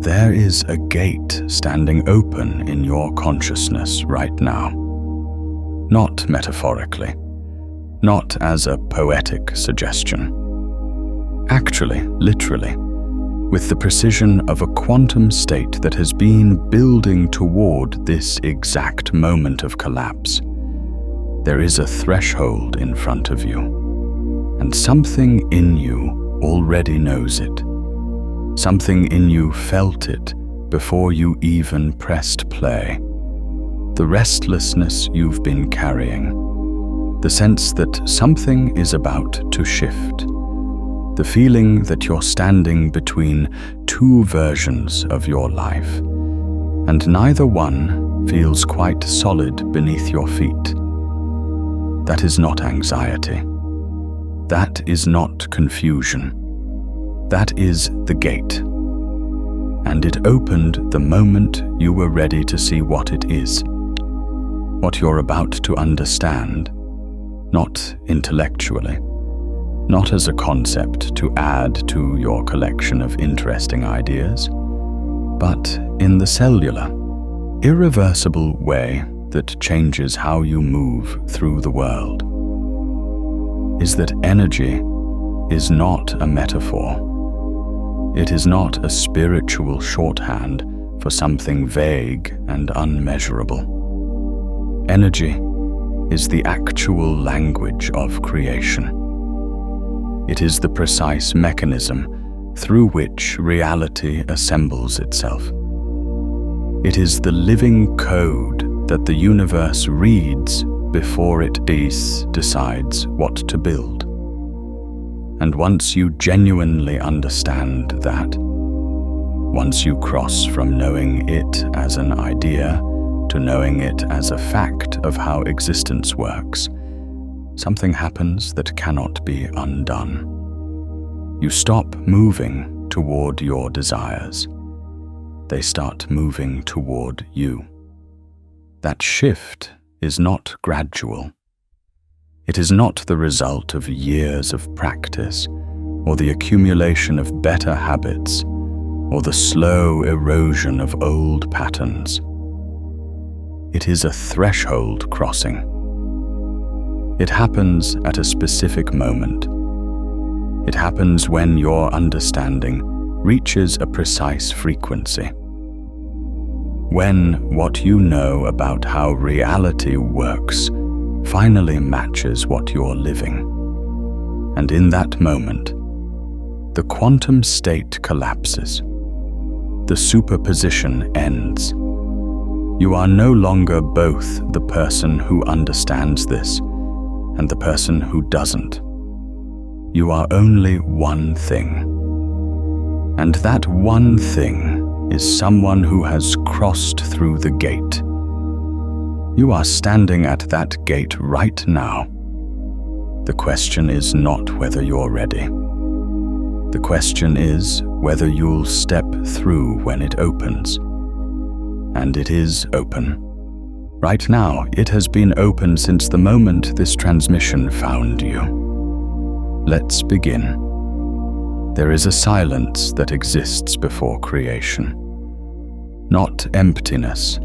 There is a gate standing open in your consciousness right now. Not metaphorically, not as a poetic suggestion. Actually, literally, with the precision of a quantum state that has been building toward this exact moment of collapse. There is a threshold in front of you, and something in you already knows it. Something in you felt it before you even pressed play. The restlessness you've been carrying, the sense that something is about to shift, the feeling that you're standing between two versions of your life, and neither one feels quite solid beneath your feet. That is not anxiety. That is not confusion. That is the gate. And it opened the moment you were ready to see what it is. What you're about to understand, not intellectually, not as a concept to add to your collection of interesting ideas, but in the cellular, irreversible way that changes how you move through the world, is that energy is not a metaphor. It is not a spiritual shorthand for something vague and unmeasurable. Energy is the actual language of creation. It is the precise mechanism through which reality assembles itself. It is the living code that the universe reads before it decides what to build. And once you genuinely understand that, once you cross from knowing it as an idea to knowing it as a fact of how existence works, something happens that cannot be undone. You stop moving toward your desires. They start moving toward you. That shift is not gradual. It is not the result of years of practice, or the accumulation of better habits, or the slow erosion of old patterns. It is a threshold crossing. It happens at a specific moment. It happens when your understanding reaches a precise frequency. When what you know about how reality works finally matches what you're living. And in that moment, the quantum state collapses. The superposition ends. You are no longer both the person who understands this and the person who doesn't. You are only one thing. And that one thing is someone who has crossed through the gate. You are standing at that gate right now. The question is not whether you're ready. The question is whether you'll step through when it opens. And it is open. Right now, it has been open since the moment this transmission found you. Let's begin. There is a silence that exists before creation. Not emptiness.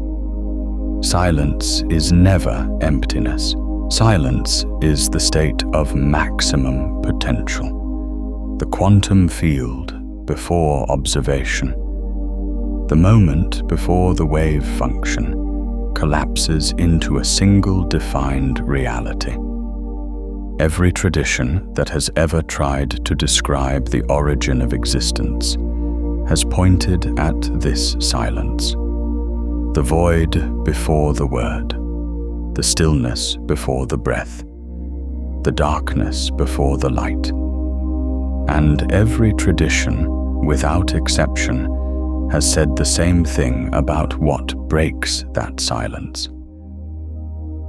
Silence is never emptiness. Silence is the state of maximum potential, the quantum field before observation, the moment before the wave function collapses into a single defined reality. Every tradition that has ever tried to describe the origin of existence has pointed at this silence. The void before the word, the stillness before the breath, the darkness before the light. And every tradition, without exception, has said the same thing about what breaks that silence.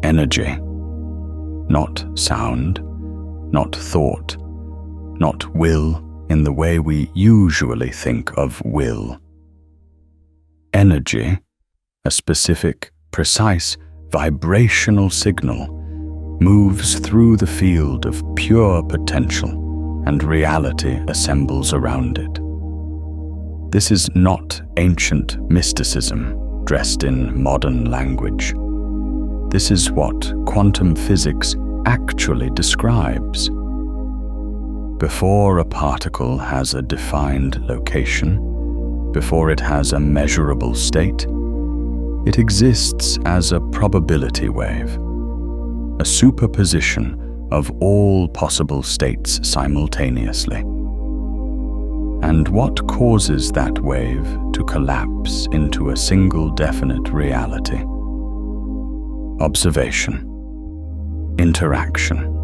Energy, not sound, not thought, not will in the way we usually think of will. Energy, a specific, precise, vibrational signal, moves through the field of pure potential, and reality assembles around it. This is not ancient mysticism dressed in modern language. This is what quantum physics actually describes. Before a particle has a defined location, before it has a measurable state, it exists as a probability wave, a superposition of all possible states simultaneously. And what causes that wave to collapse into a single definite reality? Observation, interaction,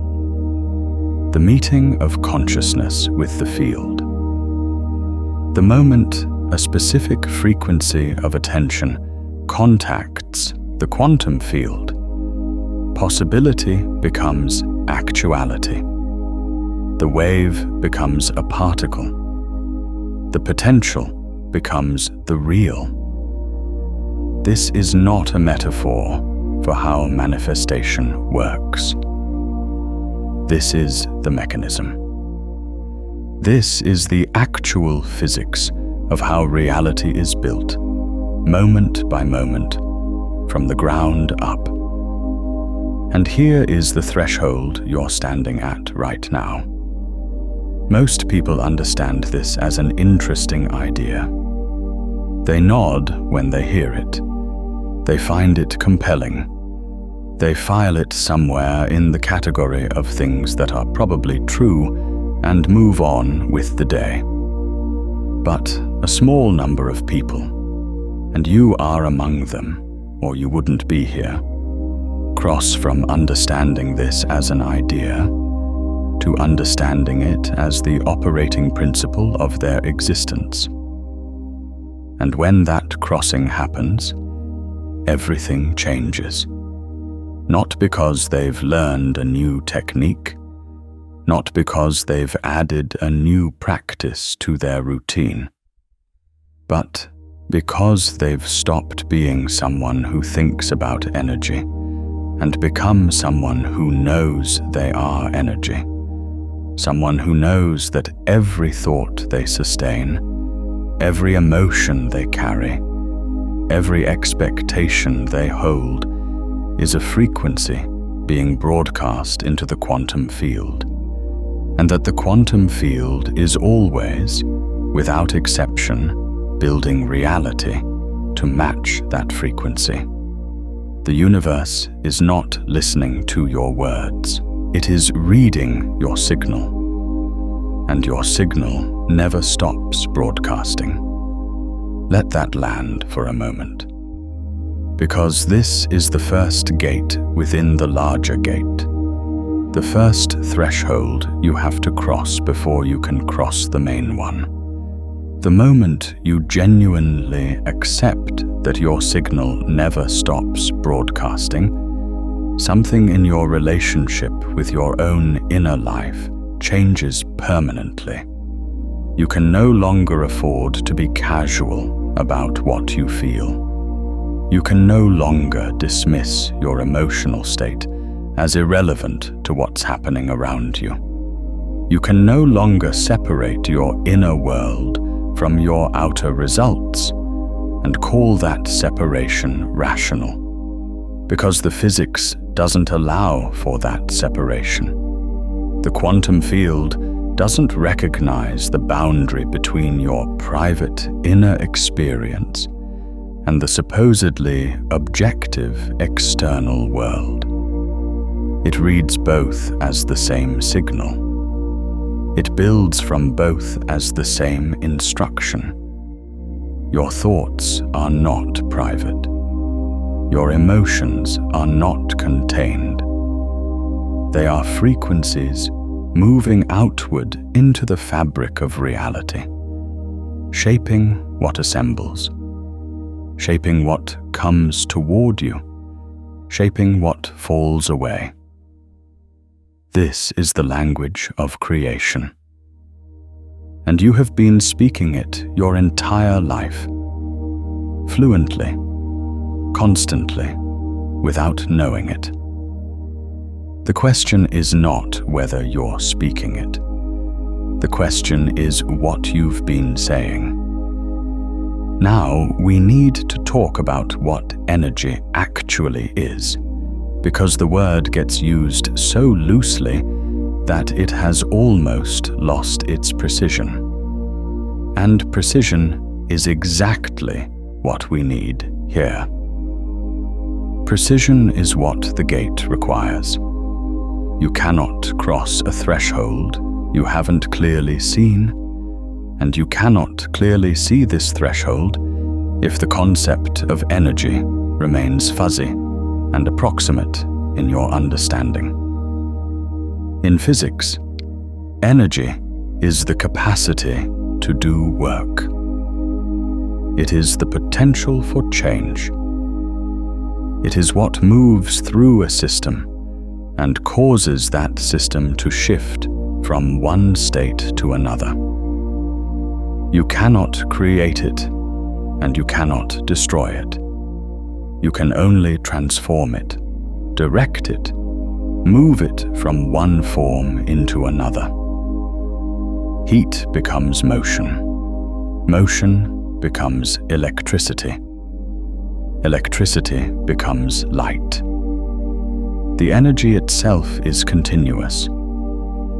the meeting of consciousness with the field. The moment a specific frequency of attention contacts the quantum field, possibility becomes actuality. The wave becomes a particle. The potential becomes the real. This is not a metaphor for how manifestation works. This is the mechanism. This is the actual physics of how reality is built, moment by moment, from the ground up. And here is the threshold you're standing at right now. Most people understand this as an interesting idea. They nod when they hear it. They find it compelling. They file it somewhere in the category of things that are probably true and move on with the day. But a small number of people, and you are among them, or you wouldn't be here, cross from understanding this as an idea to understanding it as the operating principle of their existence. And when that crossing happens, everything changes. Not because they've learned a new technique, not because they've added a new practice to their routine, but because they've stopped being someone who thinks about energy and become someone who knows they are energy, someone who knows that every thought they sustain, every emotion they carry, every expectation they hold is a frequency being broadcast into the quantum field, and that the quantum field is always, without exception, building reality to match that frequency. The universe is not listening to your words. It is reading your signal, and your signal never stops broadcasting. Let that land for a moment. Because this is the first gate within the larger gate, the first threshold you have to cross before you can cross the main one. The moment you genuinely accept that your signal never stops broadcasting, something in your relationship with your own inner life changes permanently. You can no longer afford to be casual about what you feel. You can no longer dismiss your emotional state as irrelevant to what's happening around you. You can no longer separate your inner world from your outer results and call that separation rational, because the physics doesn't allow for that separation. The quantum field doesn't recognize the boundary between your private inner experience and the supposedly objective external world. It reads both as the same signal. It builds from both as the same instruction. Your thoughts are not private. Your emotions are not contained. They are frequencies moving outward into the fabric of reality, shaping what assembles, shaping what comes toward you, shaping what falls away. This is the language of creation. And you have been speaking it your entire life, fluently, constantly, without knowing it. The question is not whether you're speaking it. The question is what you've been saying. Now we need to talk about what energy actually is, because the word gets used so loosely that it has almost lost its precision. And precision is exactly what we need here. Precision is what the gate requires. You cannot cross a threshold you haven't clearly seen, and you cannot clearly see this threshold if the concept of energy remains fuzzy and approximate in your understanding. In physics, energy is the capacity to do work. It is the potential for change. It is what moves through a system and causes that system to shift from one state to another. You cannot create it, and you cannot destroy it. You can only transform it, direct it, move it from one form into another. Heat becomes motion. Motion becomes electricity. Electricity becomes light. The energy itself is continuous.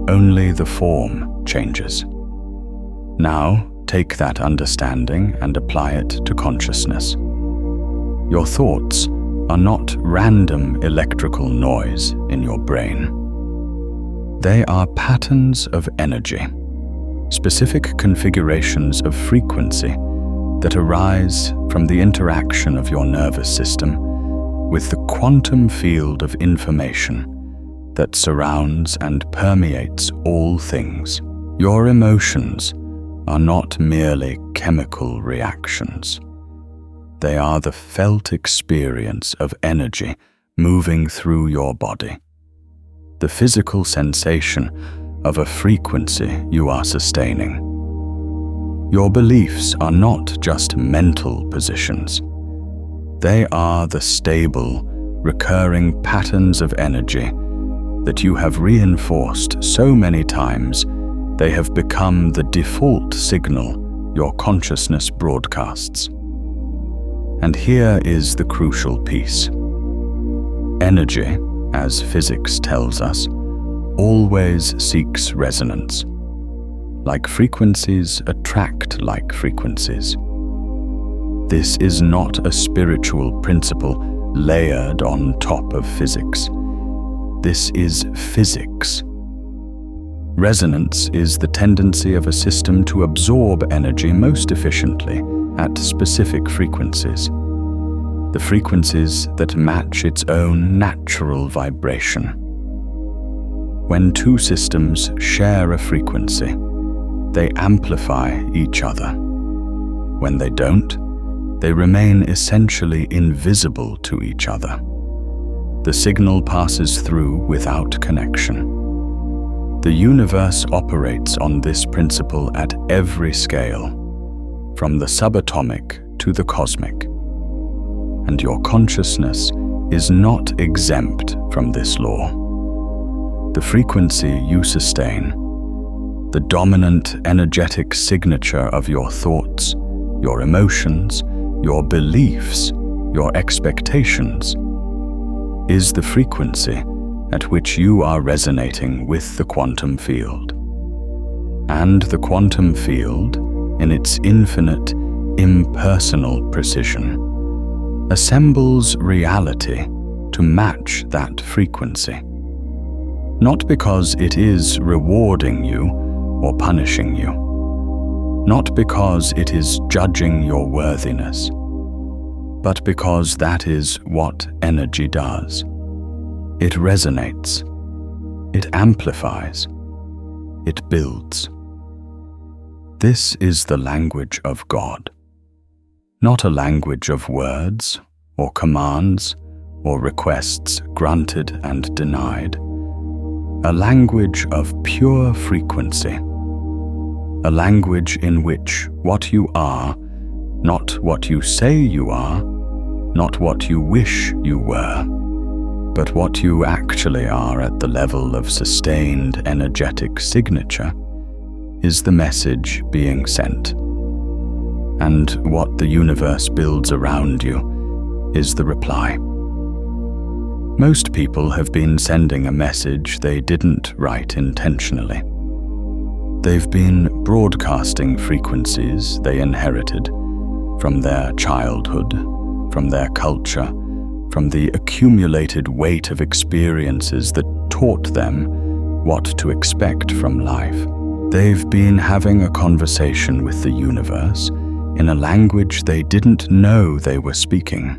Only the form changes. Now, take that understanding and apply it to consciousness. Your thoughts are not random electrical noise in your brain. They are patterns of energy, specific configurations of frequency that arise from the interaction of your nervous system with the quantum field of information that surrounds and permeates all things. Your emotions are not merely chemical reactions. They are the felt experience of energy moving through your body, the physical sensation of a frequency you are sustaining. Your beliefs are not just mental positions. They are the stable, recurring patterns of energy that you have reinforced so many times they have become the default signal your consciousness broadcasts. And here is the crucial piece. Energy, as physics tells us, always seeks resonance. Like frequencies attract like frequencies. This is not a spiritual principle layered on top of physics. This is physics. Resonance is the tendency of a system to absorb energy most efficiently at specific frequencies, the frequencies that match its own natural vibration. When two systems share a frequency, they amplify each other. When they don't, they remain essentially invisible to each other. The signal passes through without connection. The universe operates on this principle at every scale, from the subatomic to the cosmic. And your consciousness is not exempt from this law. The frequency you sustain, the dominant energetic signature of your thoughts, your emotions, your beliefs, your expectations, is the frequency at which you are resonating with the quantum field. And the quantum field, in its infinite, impersonal precision, assembles reality to match that frequency. Not because it is rewarding you or punishing you, not because it is judging your worthiness, but because that is what energy does. It resonates, it amplifies, it builds. This is the language of God, not a language of words or commands or requests granted and denied, a language of pure frequency, a language in which what you are, not what you say you are, not what you wish you were, but what you actually are at the level of sustained energetic signature, is the message being sent. and what the universe builds around you is the reply. Most people have been sending a message they didn't write intentionally. They've been broadcasting frequencies they inherited from their childhood, from their culture, from the accumulated weight of experiences that taught them what to expect from life. They've been having a conversation with the universe in a language they didn't know they were speaking,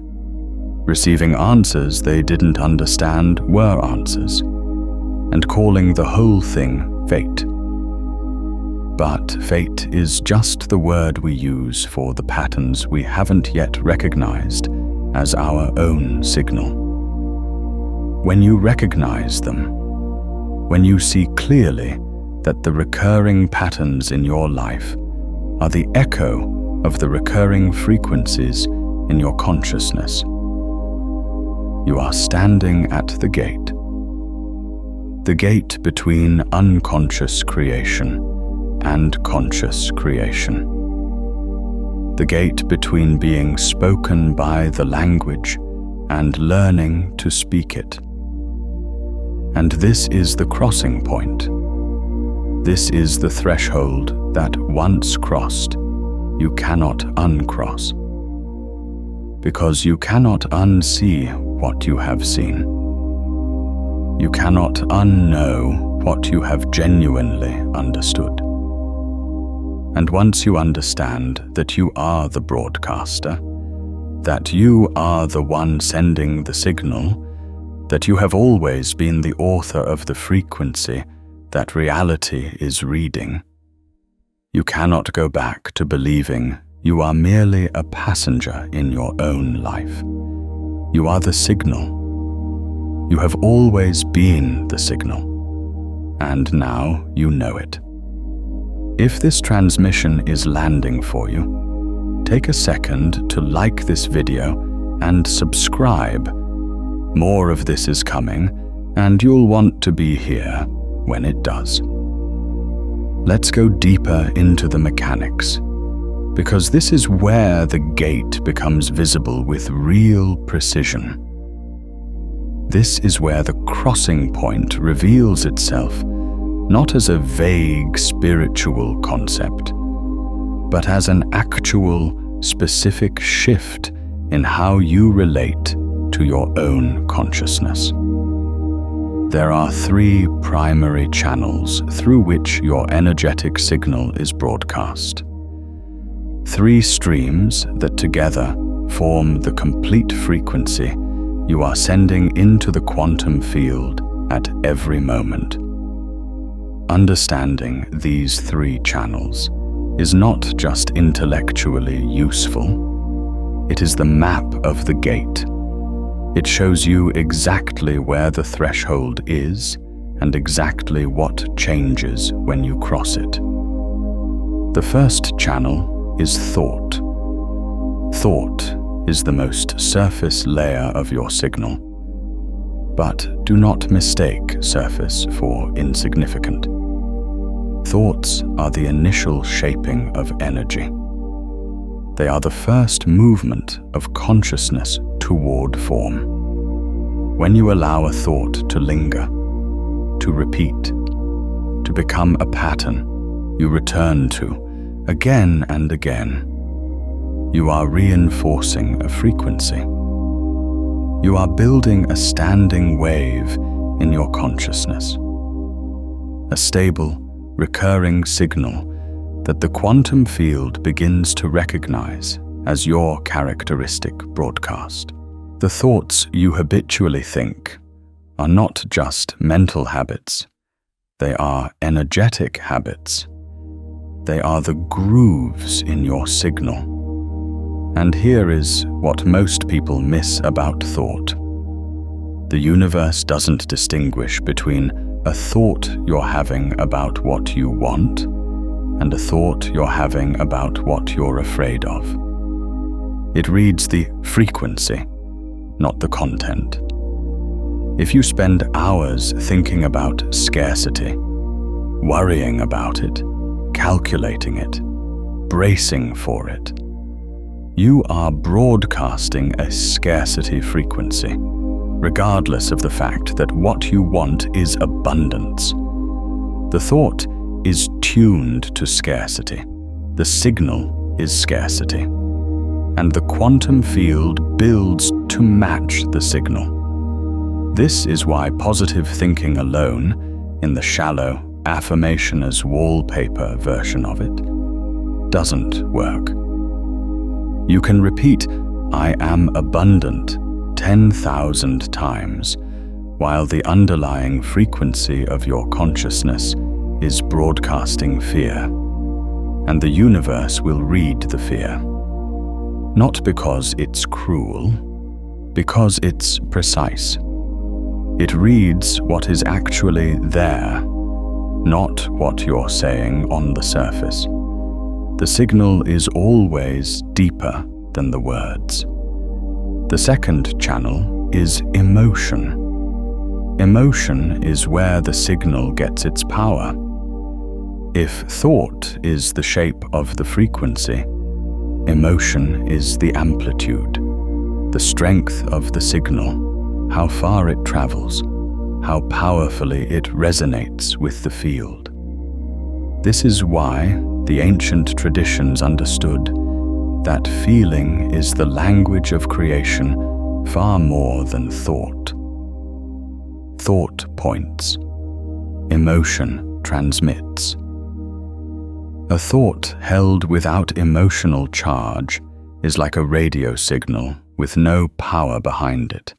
receiving answers they didn't understand were answers, and calling the whole thing fate. But fate is just the word we use for the patterns we haven't yet recognized as our own signal. When you recognize them, when you see clearly that the recurring patterns in your life are the echo of the recurring frequencies in your consciousness, you are standing at the gate between unconscious creation and conscious creation, the gate between being spoken by the language and learning to speak it. And this is the crossing point. This is the threshold that once crossed, you cannot uncross, because you cannot unsee what you have seen. You cannot unknow what you have genuinely understood. And once you understand that you are the broadcaster, that you are the one sending the signal, that you have always been the author of the frequency that reality is reading, you cannot go back to believing you are merely a passenger in your own life. You are the signal. You have always been the signal, and now you know it. If this transmission is landing for you, take a second to like this video and subscribe. More of this is coming, and you'll want to be here when it does. Let's go deeper into the mechanics, because this is where the gate becomes visible with real precision. This is where the crossing point reveals itself not as a vague spiritual concept, but as an actual, specific shift in how you relate to your own consciousness. There are 3 primary channels through which your energetic signal is broadcast. 3 streams that together form the complete frequency you are sending into the quantum field at every moment. Understanding these 3 channels is not just intellectually useful, it is the map of the gate. It shows you exactly where the threshold is and exactly what changes when you cross it. The first channel is thought. Thought is the most surface layer of your signal. But do not mistake surface for insignificant. Thoughts are the initial shaping of energy. They are the first movement of consciousness toward form. When you allow a thought to linger, to repeat, to become a pattern you return to again and again, you are reinforcing a frequency. You are building a standing wave in your consciousness, a stable, recurring signal that the quantum field begins to recognize as your characteristic broadcast. The thoughts you habitually think are not just mental habits, they are energetic habits. They are the grooves in your signal. And here is what most people miss about thought. The universe doesn't distinguish between a thought you're having about what you want and a thought you're having about what you're afraid of. It reads the frequency, not the content. If you spend hours thinking about scarcity, worrying about it, calculating it, bracing for it, You are broadcasting a scarcity frequency, regardless of the fact that what you want is abundance. The thought is tuned to scarcity. The signal is scarcity. And the quantum field builds to match the signal. This is why positive thinking alone, in the shallow affirmation as wallpaper version of it, doesn't work. You can repeat, "I am abundant," 10,000 times, while the underlying frequency of your consciousness is broadcasting fear, and the universe will read the fear. Not because it's cruel, because it's precise. It reads what is actually there, not what you're saying on the surface. The signal is always deeper than the words. The second channel is emotion. Emotion is where the signal gets its power. If thought is the shape of the frequency, emotion is the amplitude, the strength of the signal, how far it travels, how powerfully it resonates with the field. This is why the ancient traditions understood that feeling is the language of creation far more than thought. Thought points, emotion transmits. A thought held without emotional charge is like a radio signal with no power behind it.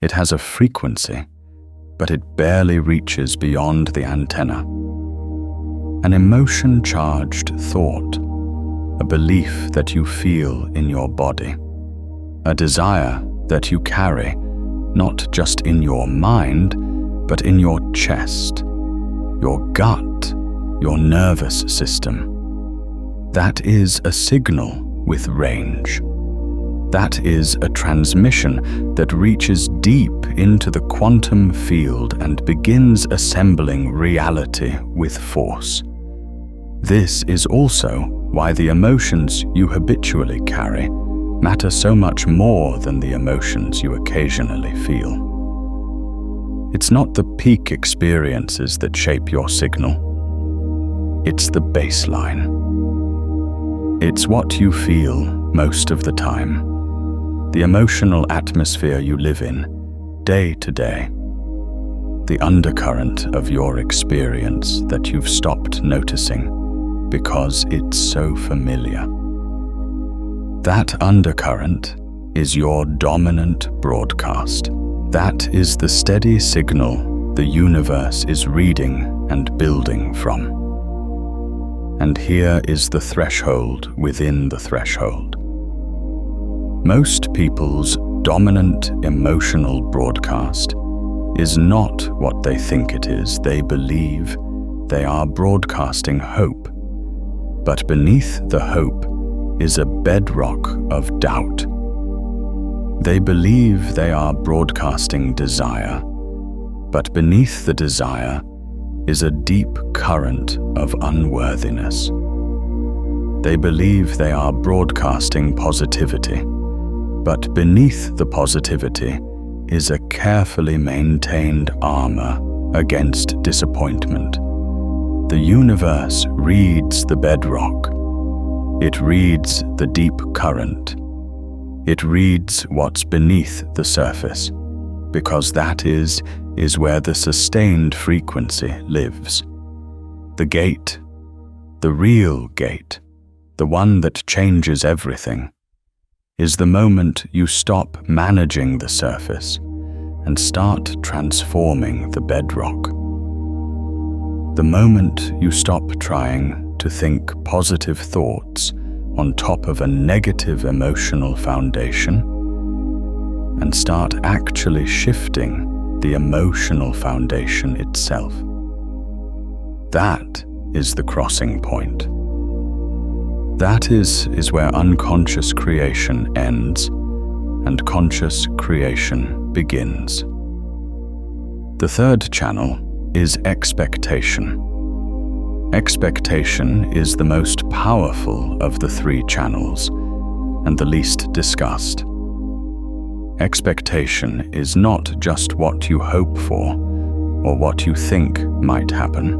It has a frequency, but it barely reaches beyond the antenna. An emotion-charged thought, a belief that you feel in your body, a desire that you carry, not just in your mind, but in your chest, your gut, your nervous system. That is a signal with range. That is a transmission that reaches deep into the quantum field and begins assembling reality with force. This is also why the emotions you habitually carry matter so much more than the emotions you occasionally feel. It's not the peak experiences that shape your signal. It's the baseline. It's what you feel most of the time, the emotional atmosphere you live in, day to day, the undercurrent of your experience that you've stopped noticing because it's so familiar. That undercurrent is your dominant broadcast. That is the steady signal the universe is reading and building from. And here is the threshold within the threshold. Most people's dominant emotional broadcast is not what they think it is. They believe they are broadcasting hope. But beneath the hope is a bedrock of doubt. They believe they are broadcasting desire, but beneath the desire is a deep current of unworthiness. They believe they are broadcasting positivity, but beneath the positivity is a carefully maintained armor against disappointment. The universe reads the bedrock. It reads the deep current. It reads what's beneath the surface, because that is where the sustained frequency lives. The gate, the real gate, the one that changes everything, is the moment you stop managing the surface and start transforming the bedrock. The moment you stop trying to think positive thoughts on top of a negative emotional foundation and start actually shifting the emotional foundation itself. That is the crossing point. That is where unconscious creation ends and conscious creation begins. The third channel is expectation. Expectation is the most powerful of the three channels and the least discussed. Expectation is not just what you hope for or what you think might happen.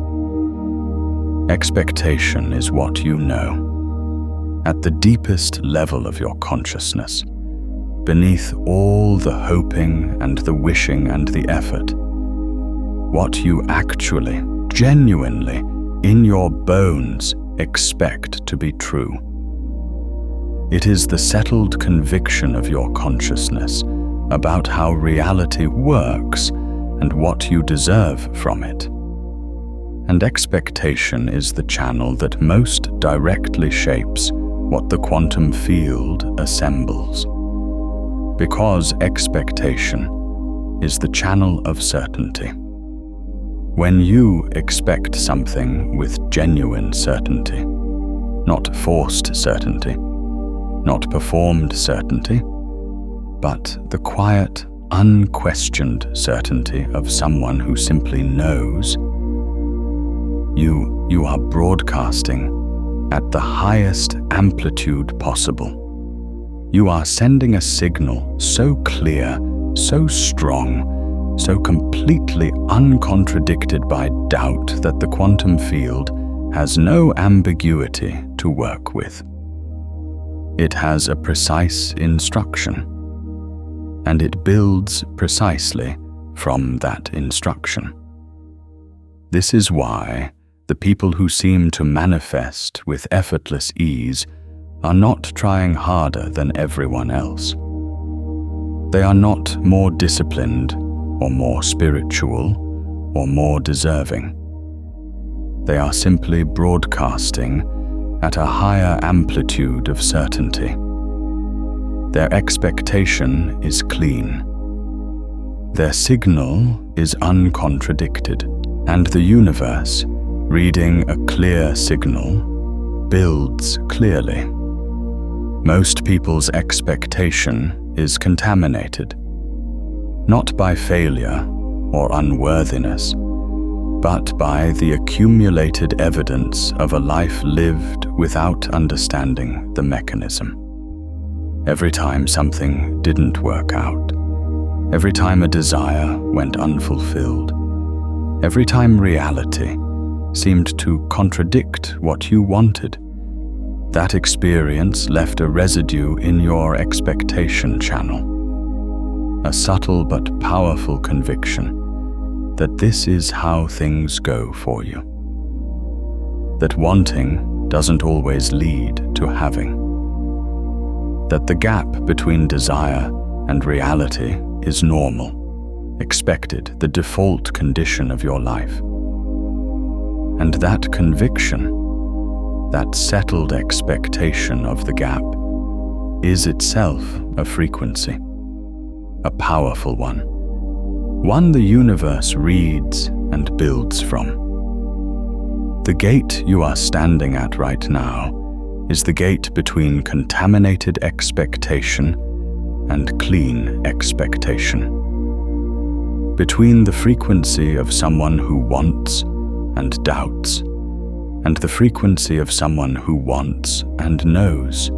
Expectation is what you know, at the deepest level of your consciousness, beneath all the hoping and the wishing and the effort. What you actually, genuinely, in your bones, expect to be true. It is the settled conviction of your consciousness about how reality works and what you deserve from it. And expectation is the channel that most directly shapes what the quantum field assembles. Because expectation is the channel of certainty. When you expect something with genuine certainty, not forced certainty, not performed certainty, but the quiet, unquestioned certainty of someone who simply knows, you are broadcasting at the highest amplitude possible. You are sending a signal so clear, so strong, so completely uncontradicted by doubt that the quantum field has no ambiguity to work with. It has a precise instruction, and it builds precisely from that instruction. This is why the people who seem to manifest with effortless ease are not trying harder than everyone else. They are not more disciplined or more spiritual or more deserving. They are simply broadcasting at a higher amplitude of certainty. Their expectation is clean. Their signal is uncontradicted, and the universe, reading a clear signal, builds clearly. Most people's expectation is contaminated, not by failure or unworthiness, but by the accumulated evidence of a life lived without understanding the mechanism. Every time something didn't work out, every time a desire went unfulfilled, every time reality seemed to contradict what you wanted, that experience left a residue in your expectation channel, a subtle but powerful conviction that this is how things go for you, that wanting doesn't always lead to having, that the gap between desire and reality is normal, expected, the default condition of your life. And that conviction, that settled expectation of the gap, is itself a frequency, a powerful one the universe reads and builds from. The gate you are standing at right now is the gate between contaminated expectation and clean expectation. Between the frequency of someone who wants and doubts, and the frequency of someone who wants and knows.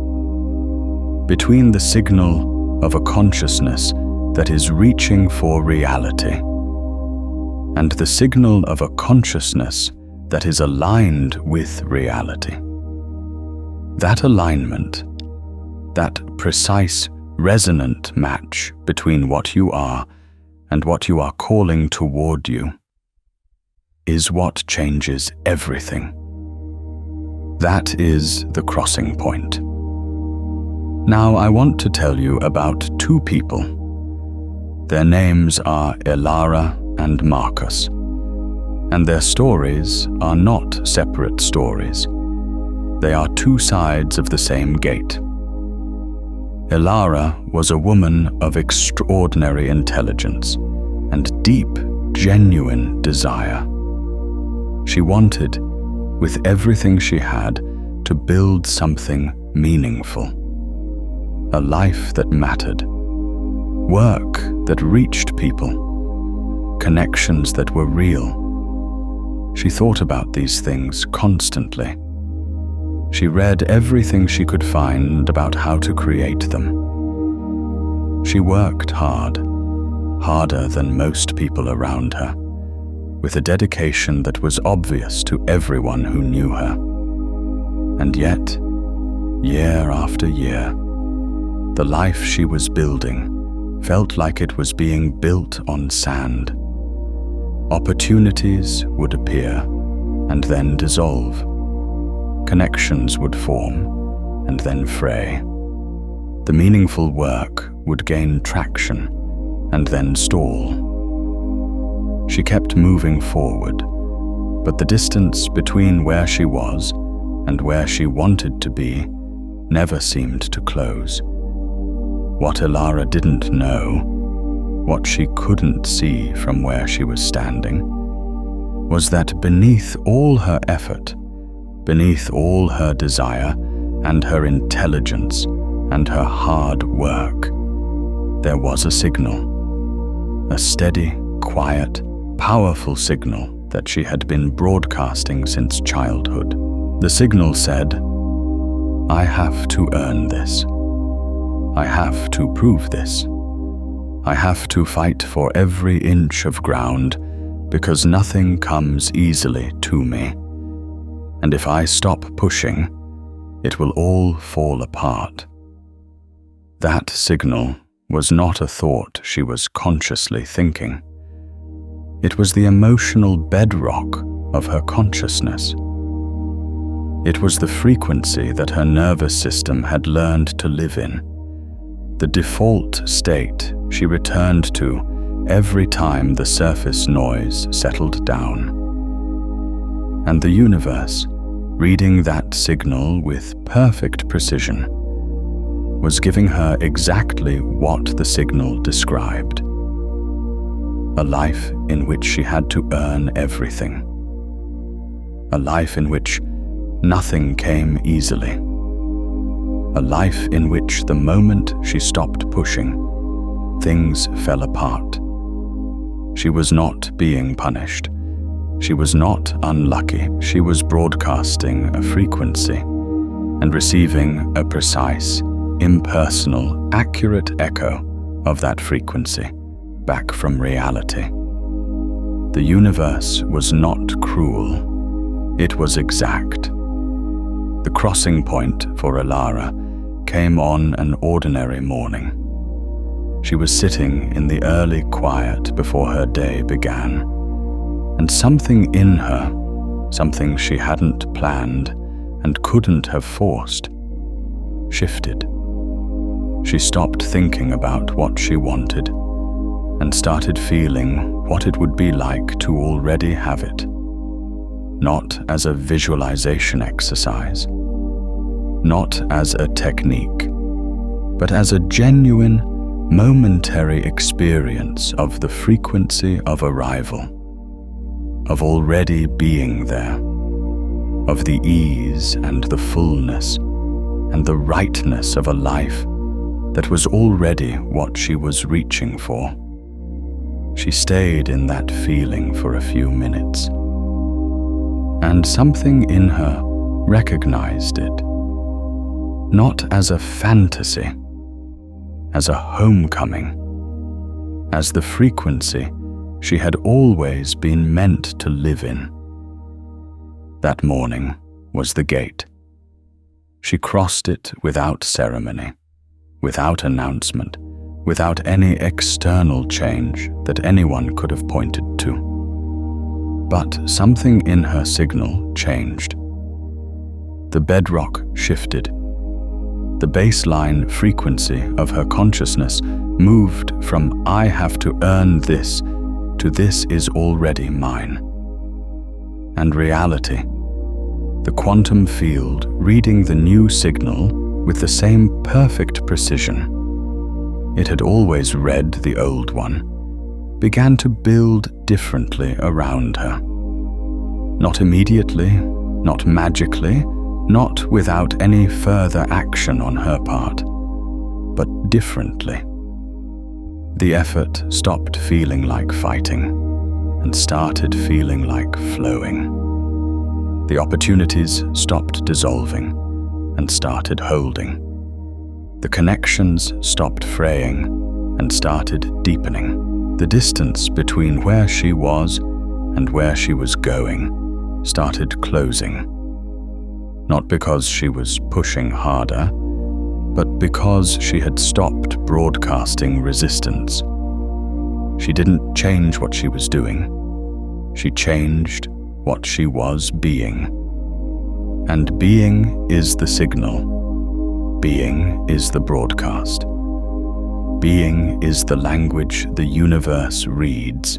Between the signal of a consciousness that is reaching for reality, and the signal of a consciousness that is aligned with reality. That alignment, that precise, resonant match between what you are and what you are calling toward you, is what changes everything. That is the crossing point. Now I want to tell you about two people. Their names are Elara and Marcus, and their stories are not separate stories. They are two sides of the same gate. Elara was a woman of extraordinary intelligence and deep, genuine desire. She wanted, with everything she had, to build something meaningful, a life that mattered, work that reached people, connections that were real. She thought about these things constantly. She read everything she could find about how to create them. She worked hard, harder than most people around her, with a dedication that was obvious to everyone who knew her. And yet, year after year, the life she was building felt like it was being built on sand. Opportunities would appear and then dissolve. Connections would form and then fray. The meaningful work would gain traction and then stall. She kept moving forward, but the distance between where she was and where she wanted to be never seemed to close. What Elara didn't know, what she couldn't see from where she was standing, was that beneath all her effort, beneath all her desire and her intelligence and her hard work, there was a signal, a steady, quiet, powerful signal that she had been broadcasting since childhood. The signal said, "I have to earn this. I have to prove this. I have to fight for every inch of ground because nothing comes easily to me. And if I stop pushing, it will all fall apart." That signal was not a thought she was consciously thinking. It was the emotional bedrock of her consciousness. It was the frequency that her nervous system had learned to live in, the default state she returned to every time the surface noise settled down. And the universe, reading that signal with perfect precision, was giving her exactly what the signal described. A life in which she had to earn everything. A life in which nothing came easily. A life in which the moment she stopped pushing, things fell apart. She was not being punished. She was not unlucky. She was broadcasting a frequency and receiving a precise, impersonal, accurate echo of that frequency back from reality. The universe was not cruel. It was exact. The crossing point for Elara came on an ordinary morning. She was sitting in the early quiet before her day began, and something in her, something she hadn't planned and couldn't have forced, shifted. She stopped thinking about what she wanted and started feeling what it would be like to already have it. Not as a visualization exercise, not as a technique, but as a genuine, momentary experience of the frequency of arrival, of already being there, of the ease and the fullness and the rightness of a life that was already what she was reaching for. She stayed in that feeling for a few minutes, and something in her recognized it, not as a fantasy, as a homecoming, as the frequency she had always been meant to live in. That morning was the gate. She crossed it without ceremony, without announcement, without any external change that anyone could have pointed to. But something in her signal changed. The bedrock shifted. The baseline frequency of her consciousness moved from "I have to earn this" to "this is already mine." And reality, the quantum field reading the new signal with the same perfect precision it had always read the old one, began to build differently around her. Not immediately, not magically, not without any further action on her part, but differently. The effort stopped feeling like fighting and started feeling like flowing. The opportunities stopped dissolving and started holding. The connections stopped fraying and started deepening. The distance between where she was and where she was going started closing. Not because she was pushing harder, but because she had stopped broadcasting resistance. She didn't change what she was doing. She changed what she was being. And being is the signal. Being is the broadcast. Being is the language the universe reads.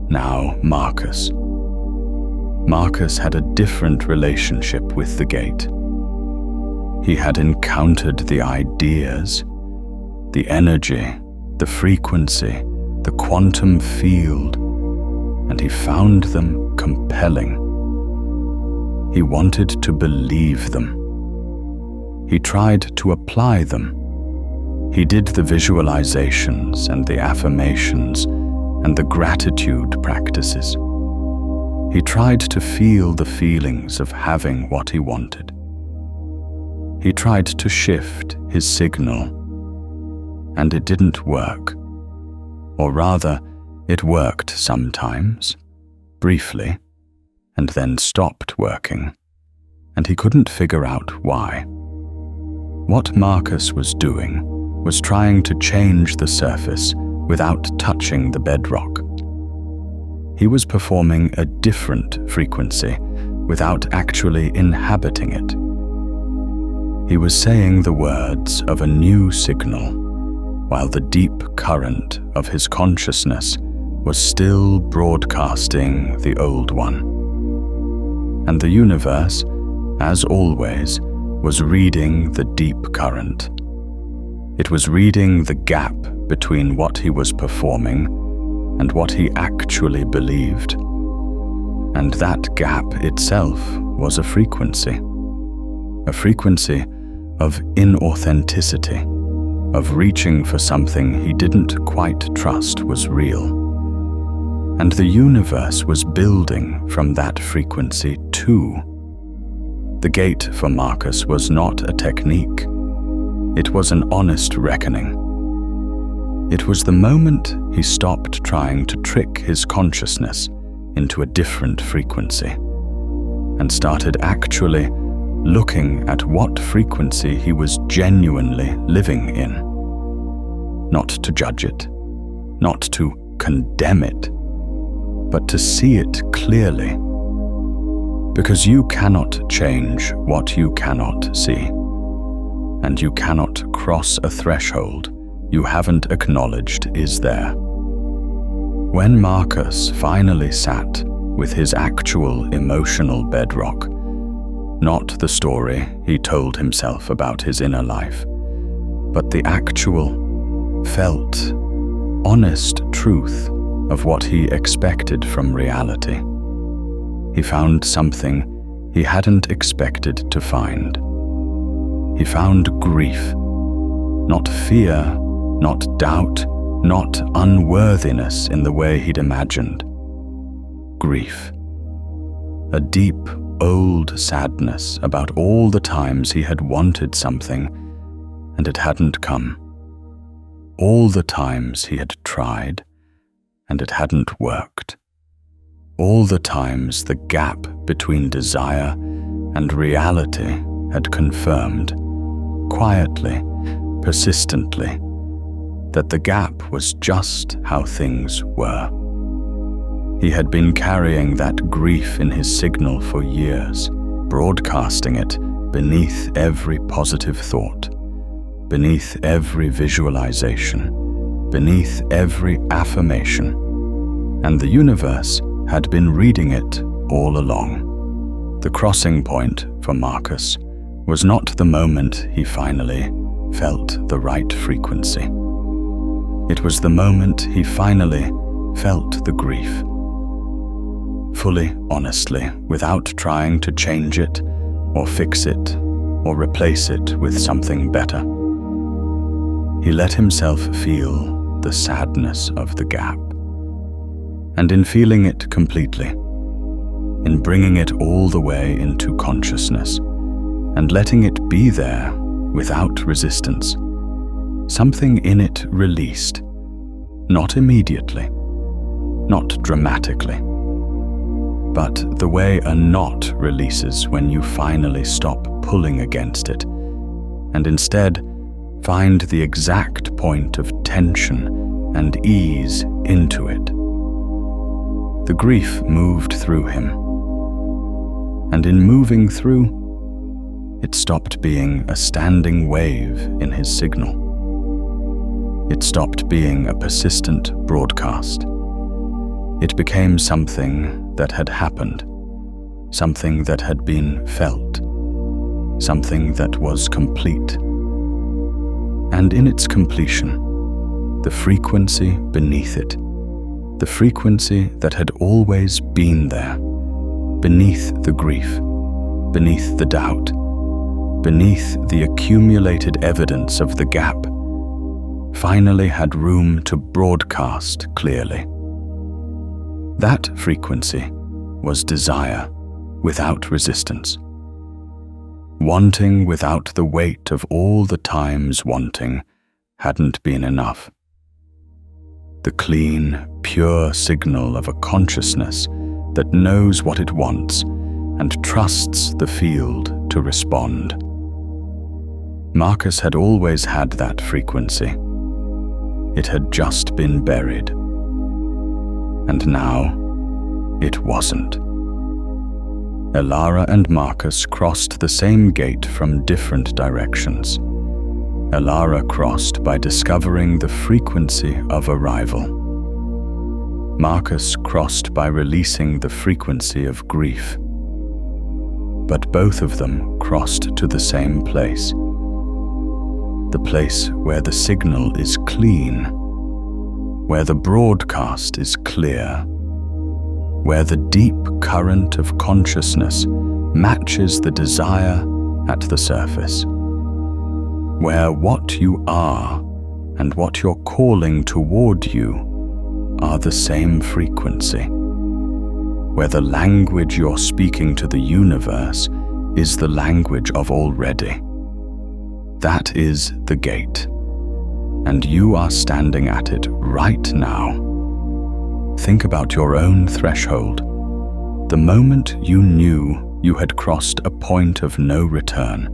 Now, Marcus. Marcus had a different relationship with the gate. He had encountered the ideas, the energy, the frequency, the quantum field, and he found them compelling. He wanted to believe them. He tried to apply them. He did the visualizations and the affirmations and the gratitude practices. He tried to feel the feelings of having what he wanted. He tried to shift his signal, and it didn't work. Or rather, it worked sometimes, briefly, and then stopped working, and he couldn't figure out why. What Marcus was doing was trying to change the surface without touching the bedrock. He was performing a different frequency without actually inhabiting it. He was saying the words of a new signal, while the deep current of his consciousness was still broadcasting the old one. And the universe, as always, was reading the deep current. It was reading the gap between what he was performing and what he actually believed. And that gap itself was a frequency of inauthenticity, of reaching for something he didn't quite trust was real. And the universe was building from that frequency too. The gate for Marcus was not a technique. It was an honest reckoning. It was the moment he stopped trying to trick his consciousness into a different frequency and started actually looking at what frequency he was genuinely living in. Not to judge it, not to condemn it, but to see it clearly. Because you cannot change what you cannot see, and you cannot cross a threshold you haven't acknowledged is there. When Marcus finally sat with his actual emotional bedrock, not the story he told himself about his inner life, but the actual, felt, honest truth of what he expected from reality, he found something he hadn't expected to find. He found grief, not fear, not doubt, not unworthiness in the way he'd imagined. Grief. A deep, old sadness about all the times he had wanted something and it hadn't come. All the times he had tried and it hadn't worked. All the times the gap between desire and reality had confirmed, quietly, persistently, that the gap was just how things were. He had been carrying that grief in his signal for years, broadcasting it beneath every positive thought, beneath every visualization, beneath every affirmation, and the universe had been reading it all along. The crossing point for Marcus was not the moment he finally felt the right frequency. It was the moment he finally felt the grief. Fully, honestly, without trying to change it, or fix it, or replace it with something better. He let himself feel the sadness of the gap. And in feeling it completely, in bringing it all the way into consciousness, and letting it be there without resistance. Something in it released, not immediately, not dramatically, but the way a knot releases when you finally stop pulling against it, and instead find the exact point of tension and ease into it. The grief moved through him, and in moving through, it stopped being a standing wave in his signal. It stopped being a persistent broadcast. It became something that had happened, something that had been felt, something that was complete. And in its completion, the frequency beneath it, the frequency that had always been there, beneath the grief, beneath the doubt, beneath the accumulated evidence of the gap, finally had room to broadcast clearly. That frequency was desire without resistance. Wanting without the weight of all the times wanting hadn't been enough. The clean, pure signal of a consciousness that knows what it wants and trusts the field to respond. Marcus had always had that frequency. It had just been buried. And now, it wasn't. Elara and Marcus crossed the same gate from different directions. Elara crossed by discovering the frequency of arrival. Marcus crossed by releasing the frequency of grief. But both of them crossed to the same place. The place where the signal is clean, where the broadcast is clear, where the deep current of consciousness matches the desire at the surface, where what you are and what you're calling toward you are the same frequency, where the language you're speaking to the universe is the language of already. That is the gate, and you are standing at it right now. Think about your own threshold, the moment you knew you had crossed a point of no return,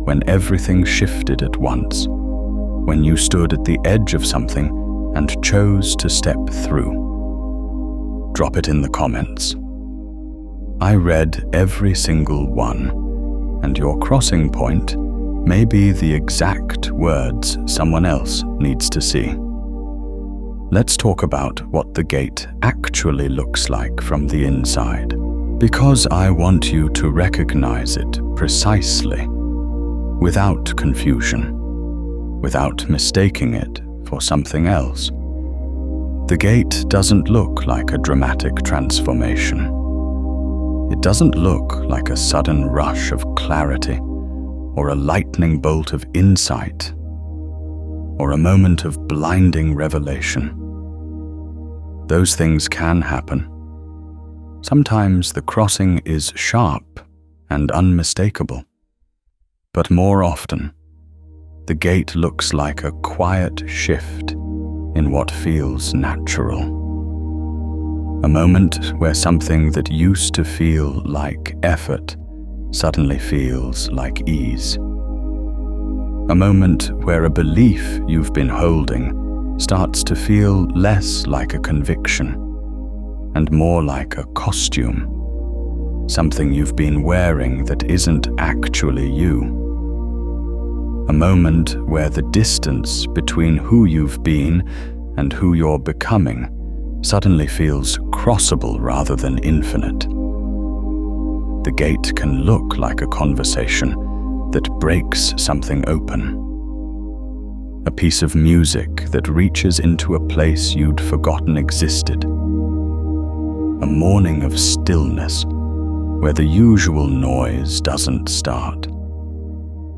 when everything shifted at once, when you stood at the edge of something and chose to step through. Drop it in the comments. I read every single one, and your crossing point may be the exact words someone else needs to see. Let's talk about what the gate actually looks like from the inside, because I want you to recognize it precisely, without confusion, without mistaking it for something else. The gate doesn't look like a dramatic transformation. It doesn't look like a sudden rush of clarity, or a lightning bolt of insight, or a moment of blinding revelation. Those things can happen. Sometimes the crossing is sharp and unmistakable, but more often, the gate looks like a quiet shift in what feels natural. A moment where something that used to feel like effort suddenly feels like ease. A moment where a belief you've been holding starts to feel less like a conviction and more like a costume, something you've been wearing that isn't actually you. A moment where the distance between who you've been and who you're becoming suddenly feels crossable rather than infinite. The gate can look like a conversation that breaks something open. A piece of music that reaches into a place you'd forgotten existed. A morning of stillness where the usual noise doesn't start.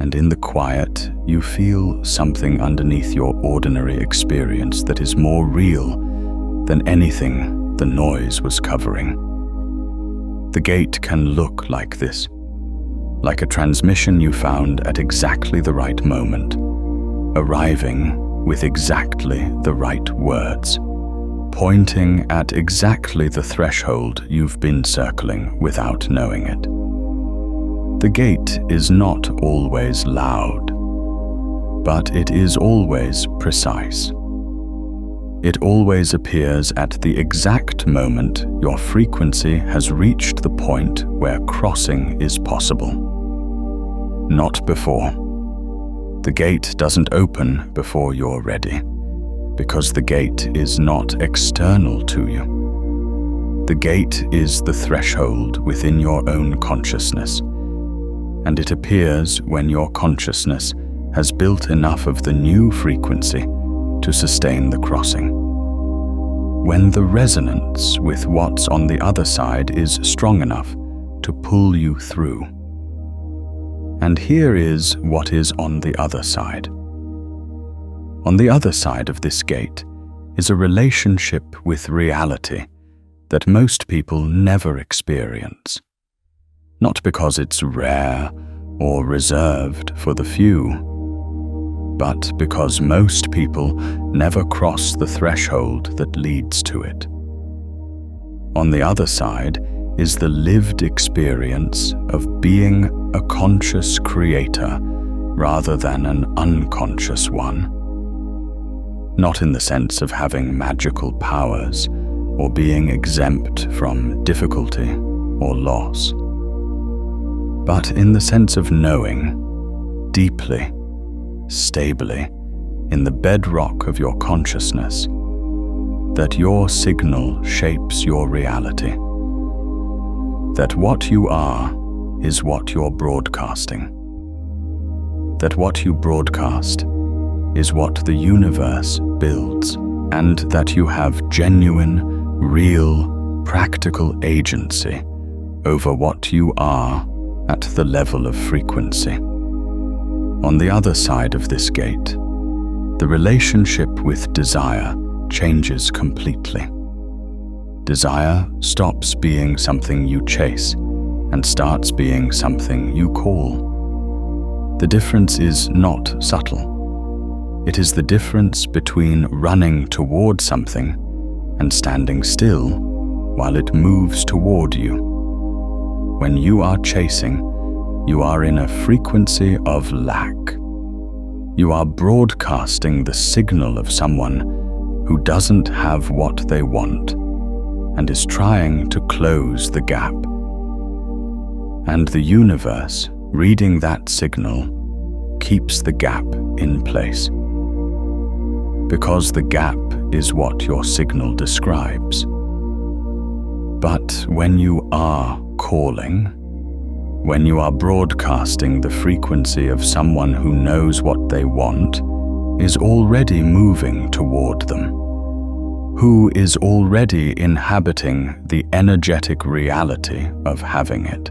And in the quiet, you feel something underneath your ordinary experience that is more real than anything the noise was covering. The gate can look like this, like a transmission you found at exactly the right moment, arriving with exactly the right words, pointing at exactly the threshold you've been circling without knowing it. The gate is not always loud, but it is always precise. It always appears at the exact moment your frequency has reached the point where crossing is possible. Not before. The gate doesn't open before you're ready, because the gate is not external to you. The gate is the threshold within your own consciousness, and it appears when your consciousness has built enough of the new frequency to sustain the crossing. When the resonance with what's on the other side is strong enough to pull you through. And here is what is on the other side. On the other side of this gate is a relationship with reality that most people never experience. Not because it's rare or reserved for the few, but because most people never cross the threshold that leads to it. On the other side is the lived experience of being a conscious creator rather than an unconscious one. Not in the sense of having magical powers or being exempt from difficulty or loss, but in the sense of knowing deeply, stably, in the bedrock of your consciousness, that your signal shapes your reality. That what you are is what you're broadcasting. That what you broadcast is what the universe builds, and that you have genuine, real, practical agency over what you are at the level of frequency. On the other side of this gate, the relationship with desire changes completely. Desire stops being something you chase and starts being something you call. The difference is not subtle. It is the difference between running toward something and standing still while it moves toward you. When you are chasing, you are in a frequency of lack. You are broadcasting the signal of someone who doesn't have what they want and is trying to close the gap. And the universe, reading that signal, keeps the gap in place. Because the gap is what your signal describes. But when you are calling, when you are broadcasting the frequency of someone who knows what they want, is already moving toward them, who is already inhabiting the energetic reality of having it,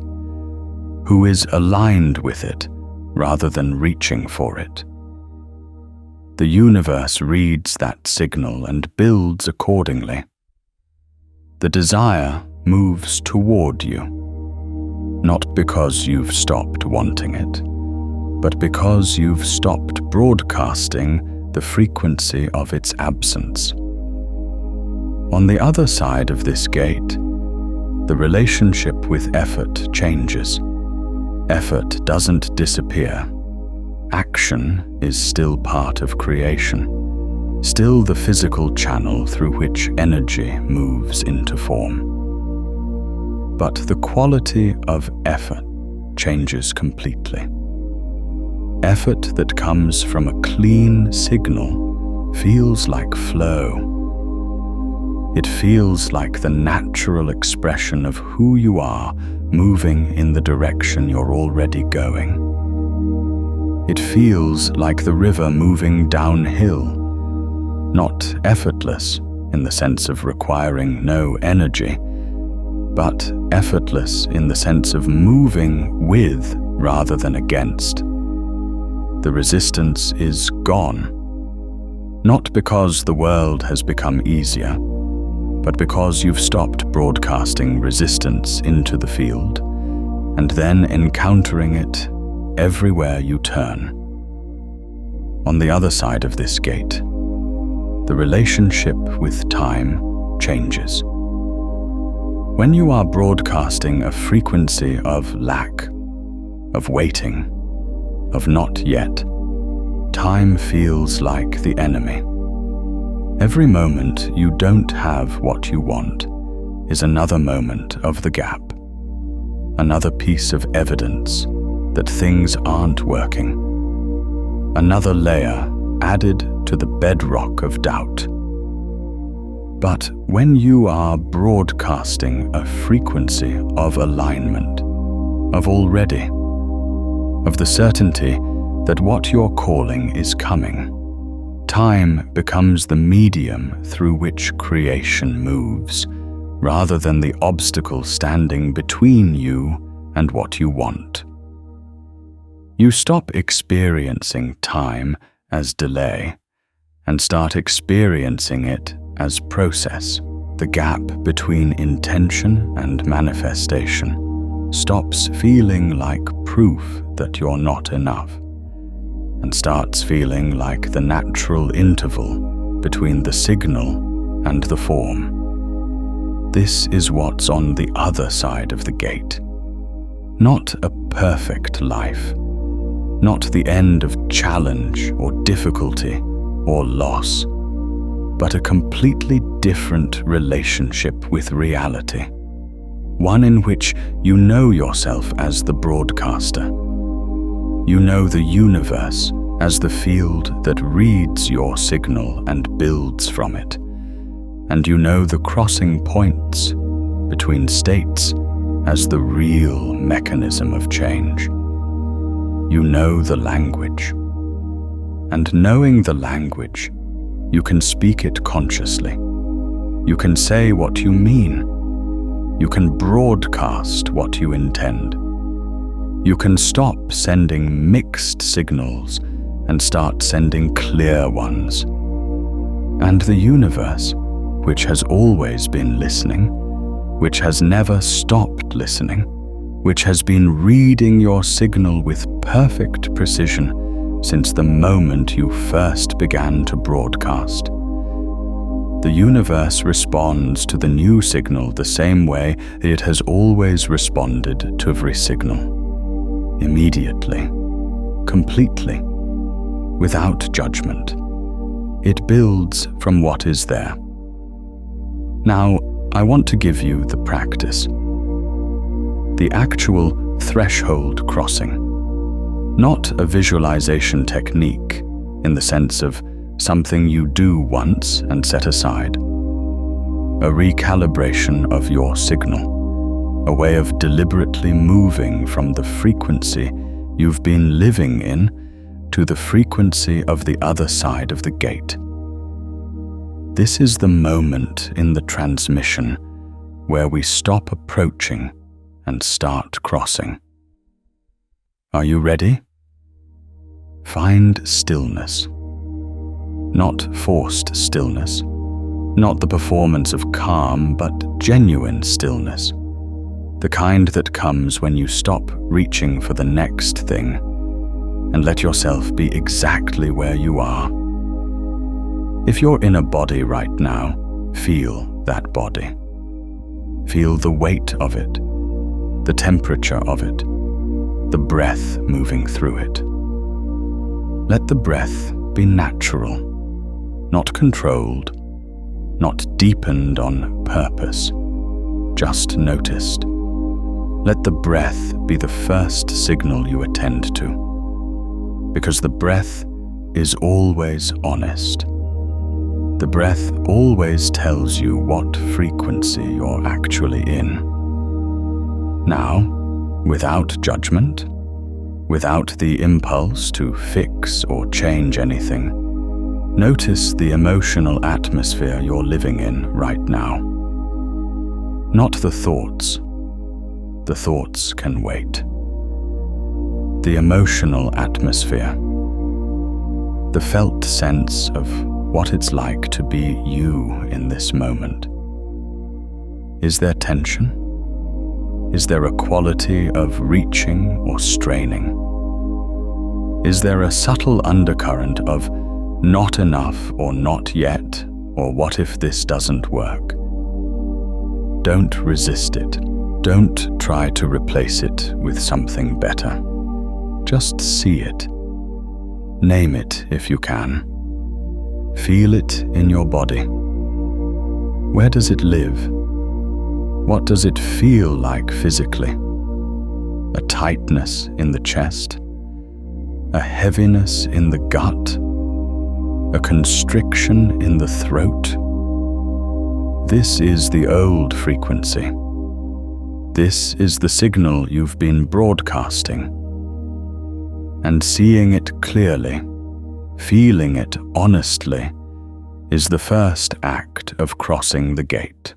who is aligned with it rather than reaching for it. The universe reads that signal and builds accordingly. The desire moves toward you. Not because you've stopped wanting it, but because you've stopped broadcasting the frequency of its absence. On the other side of this gate, the relationship with effort changes. Effort doesn't disappear. Action is still part of creation, still the physical channel through which energy moves into form. But the quality of effort changes completely. Effort that comes from a clean signal feels like flow. It feels like the natural expression of who you are moving in the direction you're already going. It feels like the river moving downhill, not effortless in the sense of requiring no energy, but effortless in the sense of moving with rather than against. The resistance is gone, not because the world has become easier, but because you've stopped broadcasting resistance into the field and then encountering it everywhere you turn. On the other side of this gate, the relationship with time changes. When you are broadcasting a frequency of lack, of waiting, of not yet, time feels like the enemy. Every moment you don't have what you want is another moment of the gap, another piece of evidence that things aren't working, another layer added to the bedrock of doubt. But when you are broadcasting a frequency of alignment, of already, of the certainty that what you're calling is coming, time becomes the medium through which creation moves, rather than the obstacle standing between you and what you want. You stop experiencing time as delay and start experiencing it as process. The gap between intention and manifestation stops feeling like proof that you're not enough and starts feeling like the natural interval between the signal and the form. This is what's on the other side of the gate. Not a perfect life, not the end of challenge or difficulty or loss, but a completely different relationship with reality. One in which you know yourself as the broadcaster. You know the universe as the field that reads your signal and builds from it. And you know the crossing points between states as the real mechanism of change. You know the language. And knowing the language, you can speak it consciously. You can say what you mean. You can broadcast what you intend. You can stop sending mixed signals and start sending clear ones. And the universe, which has always been listening, which has never stopped listening, which has been reading your signal with perfect precision since the moment you first began to broadcast. The universe responds to the new signal the same way it has always responded to every signal. Immediately, completely, without judgment. It builds from what is there. Now, I want to give you the practice. The actual threshold crossing. Not a visualization technique in the sense of something you do once and set aside. A recalibration of your signal, a way of deliberately moving from the frequency you've been living in to the frequency of the other side of the gate. This is the moment in the transmission where we stop approaching and start crossing. Are you ready? Find stillness. Not forced stillness. Not the performance of calm, but genuine stillness. The kind that comes when you stop reaching for the next thing and let yourself be exactly where you are. If you're in a body right now, feel that body. Feel the weight of it, the temperature of it, the breath moving through it. Let the breath be natural, not controlled, not deepened on purpose, just noticed. Let the breath be the first signal you attend to, because the breath is always honest. The breath always tells you what frequency you're actually in. Now, without judgment, without the impulse to fix or change anything, notice the emotional atmosphere you're living in right now. Not the thoughts. The thoughts can wait. The emotional atmosphere. The felt sense of what it's like to be you in this moment. Is there tension? Is there a quality of reaching or straining? Is there a subtle undercurrent of not enough or not yet, or what if this doesn't work? Don't resist it. Don't try to replace it with something better. Just see it. Name it if you can. Feel it in your body. Where does it live? What does it feel like physically? A tightness in the chest? A heaviness in the gut? A constriction in the throat? This is the old frequency. This is the signal you've been broadcasting. And seeing it clearly, feeling it honestly, is the first act of crossing the gate.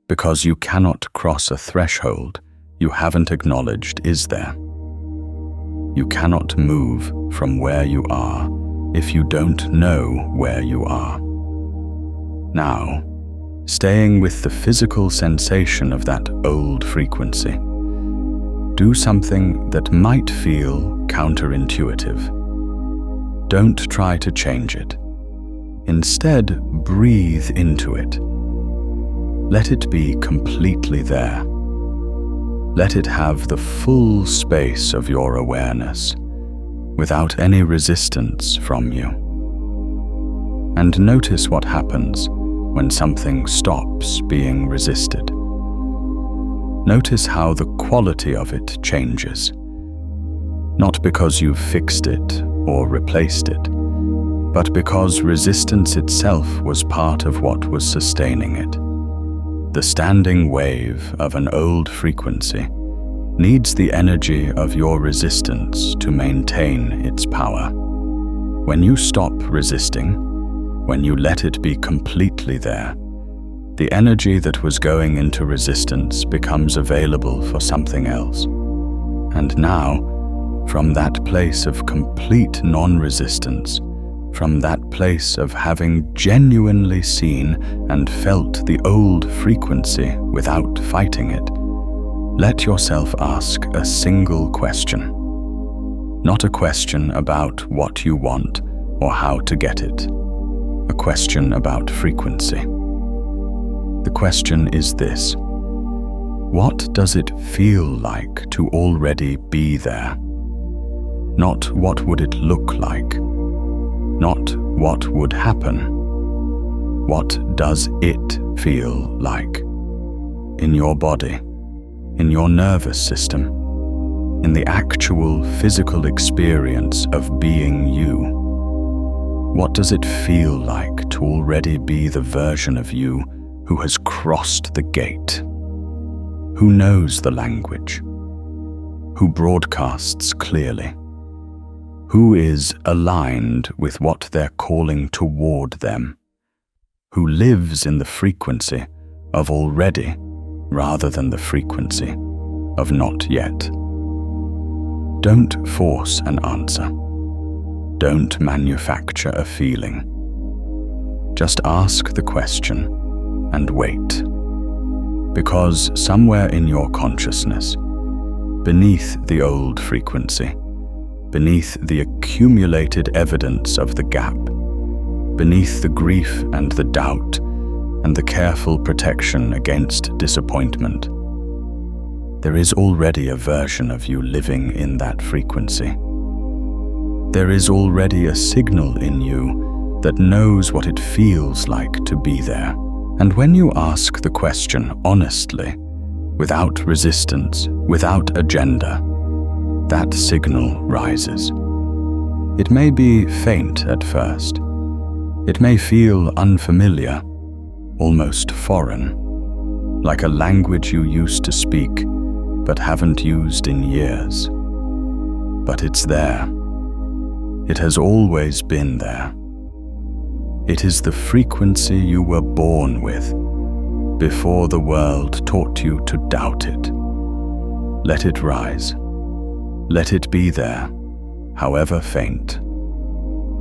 Because you cannot cross a threshold you haven't acknowledged is there. You cannot move from where you are if you don't know where you are. Now, staying with the physical sensation of that old frequency, do something that might feel counterintuitive. Don't try to change it. Instead, breathe into it. Let it be completely there. Let it have the full space of your awareness, without any resistance from you. And notice what happens when something stops being resisted. Notice how the quality of it changes. Not because you've fixed it or replaced it, but because resistance itself was part of what was sustaining it. The standing wave of an old frequency needs the energy of your resistance to maintain its power. When you stop resisting, when you let it be completely there, the energy that was going into resistance becomes available for something else. And now, from that place of complete non-resistance, from that place of having genuinely seen and felt the old frequency without fighting it, let yourself ask a single question. Not a question about what you want or how to get it. A question about frequency. The question is this: what does it feel like to already be there? Not what would it look like? Not what would happen. What does it feel like? In your body, in your nervous system, in the actual physical experience of being you. What does it feel like to already be the version of you who has crossed the gate? Who knows the language? Who broadcasts clearly? Who is aligned with what they're calling toward them? Who lives in the frequency of already rather than the frequency of not yet? Don't force an answer. Don't manufacture a feeling. Just ask the question and wait. Because somewhere in your consciousness, beneath the old frequency, beneath the accumulated evidence of the gap, beneath the grief and the doubt and the careful protection against disappointment, there is already a version of you living in that frequency. There is already a signal in you that knows what it feels like to be there. And when you ask the question honestly, without resistance, without agenda, that signal rises. It may be faint at first. It may feel unfamiliar, almost foreign, like a language you used to speak but haven't used in years. But it's there. It has always been there. It is the frequency you were born with, before the world taught you to doubt it. Let it rise. Let it be there, however faint.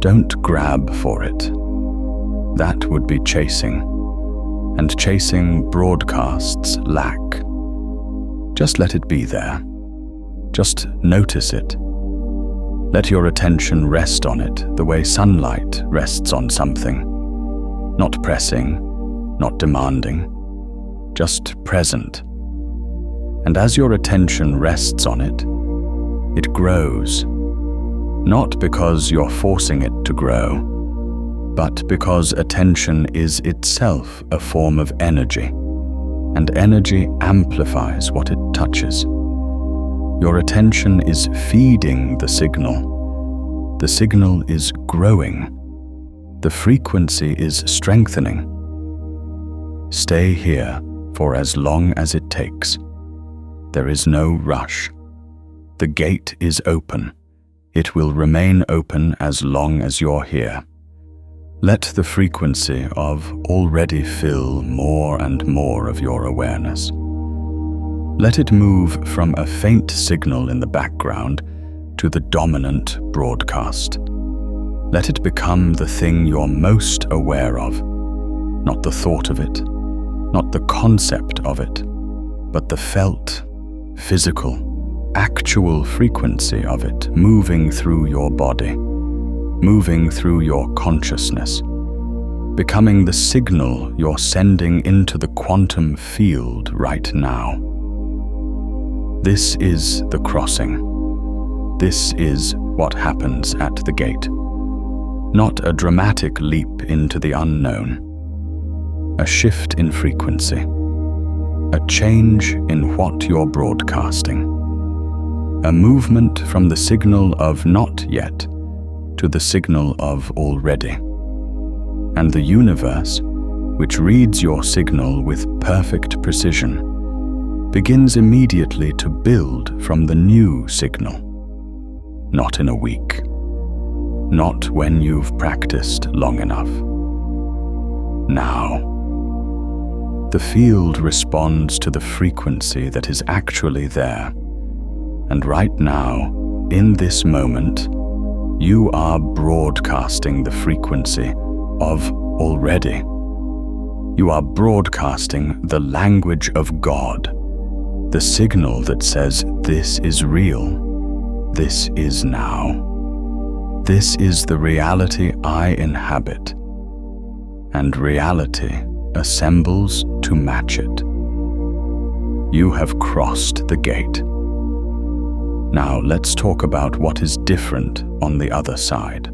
Don't grab for it. That would be chasing, and chasing broadcasts lack. Just let it be there. Just notice it. Let your attention rest on it the way sunlight rests on something. Not pressing, not demanding, just present. And as your attention rests on it, it grows. Not because you're forcing it to grow, but because attention is itself a form of energy, and energy amplifies what it touches. Your attention is feeding the signal. The signal is growing. The frequency is strengthening. Stay here for as long as it takes. There is no rush. The gate is open. It will remain open as long as you're here. Let the frequency of already fill more and more of your awareness. Let it move from a faint signal in the background to the dominant broadcast. Let it become the thing you're most aware of, not the thought of it, not the concept of it, but the felt, physical, actual frequency of it moving through your body, moving through your consciousness, becoming the signal you're sending into the quantum field right now. This is the crossing. This is what happens at the gate. Not a dramatic leap into the unknown. A shift in frequency. A change in what you're broadcasting. A movement from the signal of not yet to the signal of already. And the universe, which reads your signal with perfect precision, begins immediately to build from the new signal. Not in a week. Not when you've practiced long enough. Now. The field responds to the frequency that is actually there. And right now, in this moment, you are broadcasting the frequency of already. You are broadcasting the language of God. The signal that says, this is real, this is now. This is the reality I inhabit, and reality assembles to match it. You have crossed the gate. Now let's talk about what is different on the other side.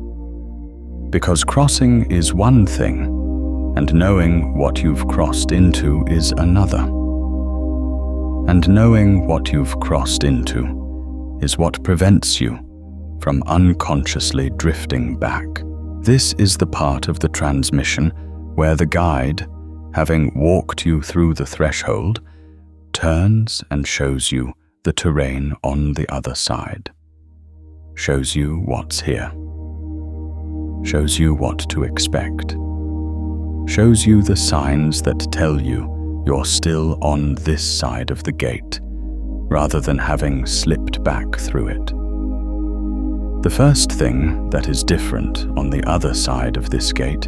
Because crossing is one thing, and knowing what you've crossed into is another. And knowing what you've crossed into is what prevents you from unconsciously drifting back. This is the part of the transmission where the guide, having walked you through the threshold, turns and shows you the terrain on the other side. Shows you what's here. Shows you what to expect. Shows you the signs that tell you you're still on this side of the gate, rather than having slipped back through it. The first thing that is different on the other side of this gate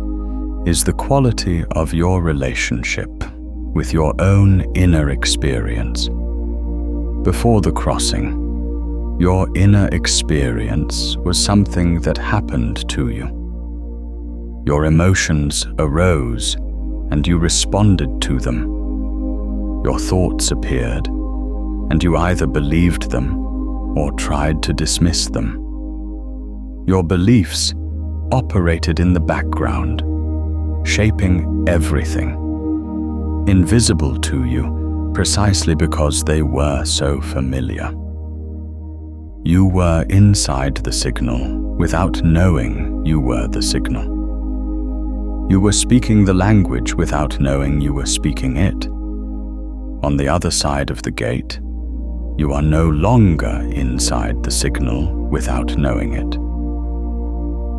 is the quality of your relationship with your own inner experience. Before the crossing, your inner experience was something that happened to you. Your emotions arose, and you responded to them. Your thoughts appeared, and you either believed them or tried to dismiss them. Your beliefs operated in the background, shaping everything, invisible to you precisely because they were so familiar. You were inside the signal without knowing you were the signal. You were speaking the language without knowing you were speaking it. On the other side of the gate, you are no longer inside the signal without knowing it.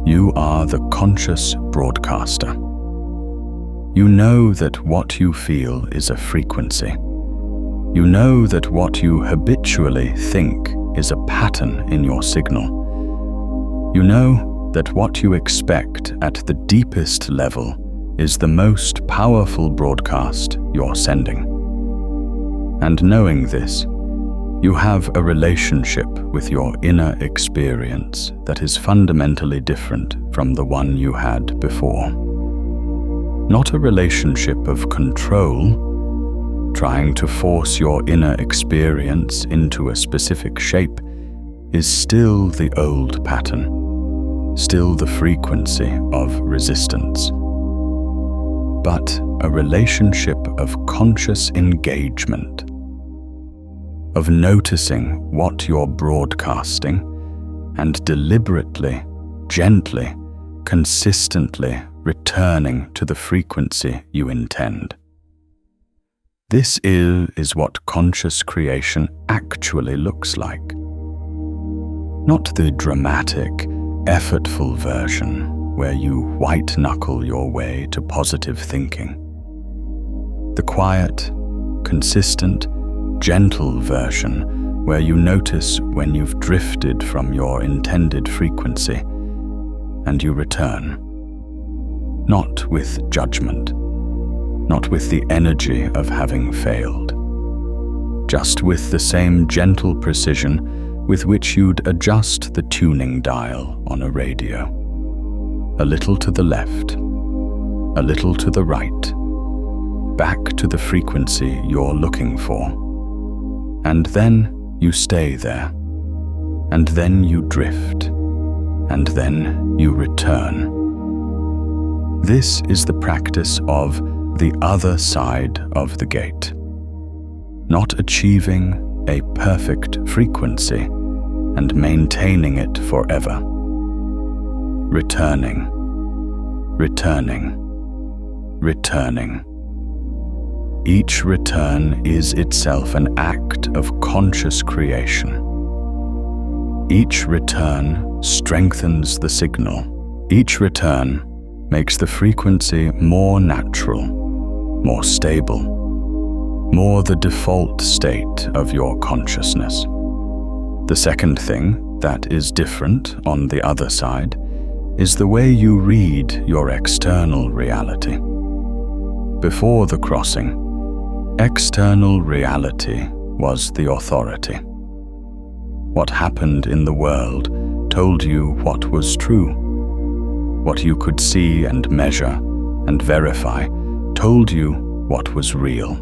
You are the conscious broadcaster. You know that what you feel is a frequency. You know that what you habitually think is a pattern in your signal. You know that what you expect at the deepest level is the most powerful broadcast you're sending. And knowing this, You have a relationship with your inner experience that is fundamentally different from the one you had before. Not a relationship of control, trying to force your inner experience into a specific shape is still the old pattern, still the frequency of resistance. But a relationship of conscious engagement, of noticing what you're broadcasting and deliberately, gently, consistently returning to the frequency you intend. This is what conscious creation actually looks like. Not the dramatic, effortful version where you white-knuckle your way to positive thinking. The quiet, consistent, gentle version where you notice when you've drifted from your intended frequency and you return. Not with judgment, not with the energy of having failed, just with the same gentle precision with which you'd adjust the tuning dial on a radio. A little to the left, a little to the right, back to the frequency you're looking for. And then you stay there, and then you drift, and then you return. This is the practice of the other side of the gate. Not achieving a perfect frequency and maintaining it forever. Returning, returning, returning. Each return is itself an act of conscious creation. Each return strengthens the signal. Each return makes the frequency more natural, more stable, more the default state of your consciousness. The second thing that is different on the other side is the way you read your external reality. Before the crossing, external reality was the authority. What happened in the world told you what was true. What you could see and measure and verify told you what was real.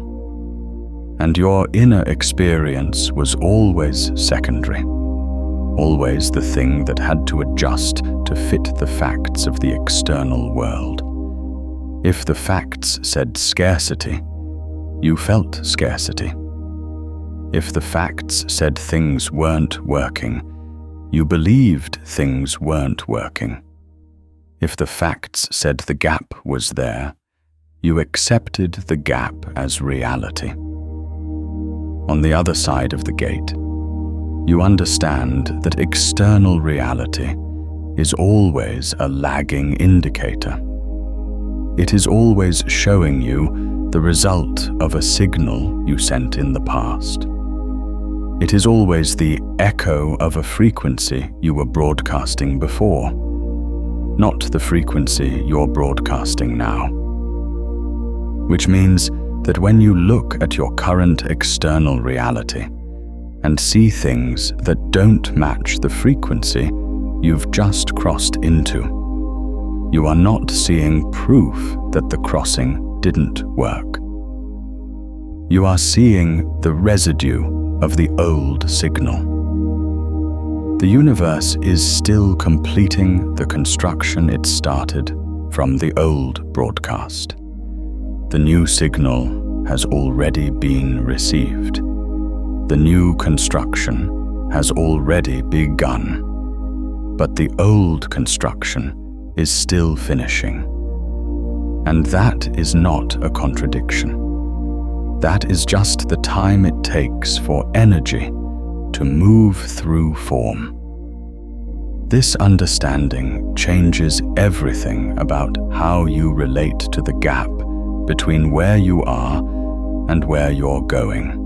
And your inner experience was always secondary, always the thing that had to adjust to fit the facts of the external world. If the facts said scarcity, you felt scarcity. If the facts said things weren't working, you believed things weren't working. If the facts said the gap was there, you accepted the gap as reality. On the other side of the gate, you understand that external reality is always a lagging indicator. It is always showing you the result of a signal you sent in the past. It is always the echo of a frequency you were broadcasting before, not the frequency you're broadcasting now. Which means that when you look at your current external reality and see things that don't match the frequency you've just crossed into, you are not seeing proof that the crossing didn't work. You are seeing the residue of the old signal. The universe is still completing the construction it started from the old broadcast. The new signal has already been received. The new construction has already begun. But the old construction is still finishing. And that is not a contradiction. That is just the time it takes for energy to move through form. This understanding changes everything about how you relate to the gap between where you are and where you're going.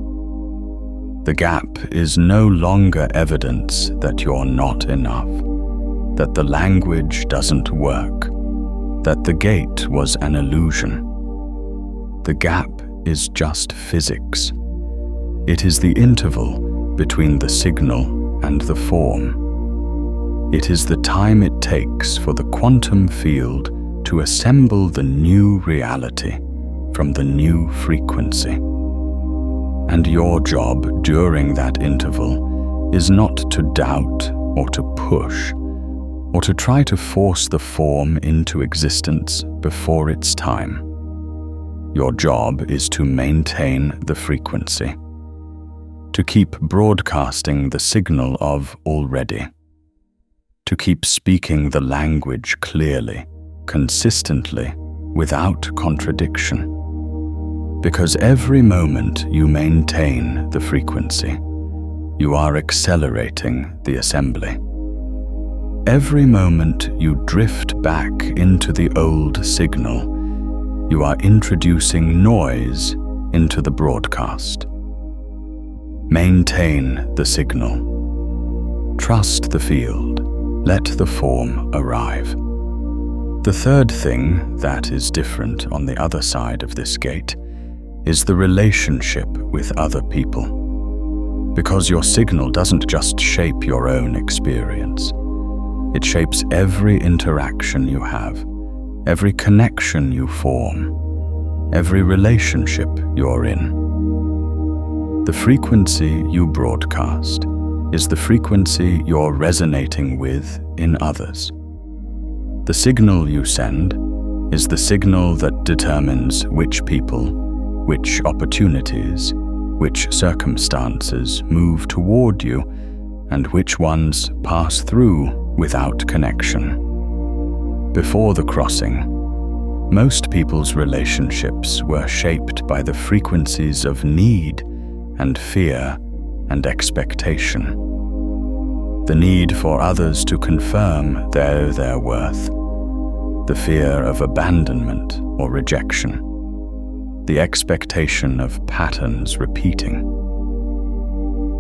The gap is no longer evidence that you're not enough, that the language doesn't work, that the gate was an illusion. The gap is just physics. It is the interval between the signal and the form. It is the time it takes for the quantum field to assemble the new reality from the new frequency. And your job during that interval is not to doubt or to push, or to try to force the form into existence before its time. Your job is to maintain the frequency, to keep broadcasting the signal of already, to keep speaking the language clearly, consistently, without contradiction. Because every moment you maintain the frequency, you are accelerating the assembly. Every moment you drift back into the old signal, you are introducing noise into the broadcast. Maintain the signal. Trust the field. Let the form arrive. The third thing that is different on the other side of this gate is the relationship with other people. Because your signal doesn't just shape your own experience. It shapes every interaction you have, every connection you form, every relationship you're in. The frequency you broadcast is the frequency you're resonating with in others. The signal you send is the signal that determines which people, which opportunities, which circumstances move toward you, and which ones pass through without connection. Before the crossing, most people's relationships were shaped by the frequencies of need and fear and expectation. The need for others to confirm their worth, the fear of abandonment or rejection, the expectation of patterns repeating.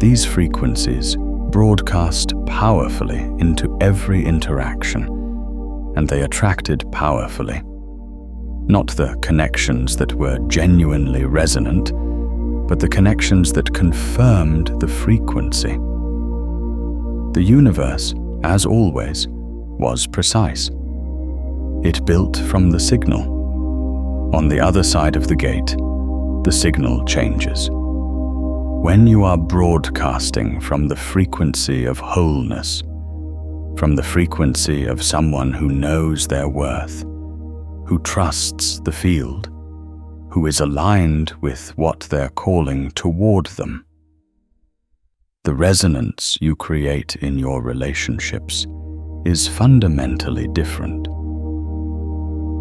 These frequencies broadcast powerfully into every interaction, and they attracted powerfully. Not the connections that were genuinely resonant, but the connections that confirmed the frequency. The universe, as always, was precise. It built from the signal. On the other side of the gate, the signal changes. When you are broadcasting from the frequency of wholeness, from the frequency of someone who knows their worth, who trusts the field, who is aligned with what they're calling toward them, the resonance you create in your relationships is fundamentally different.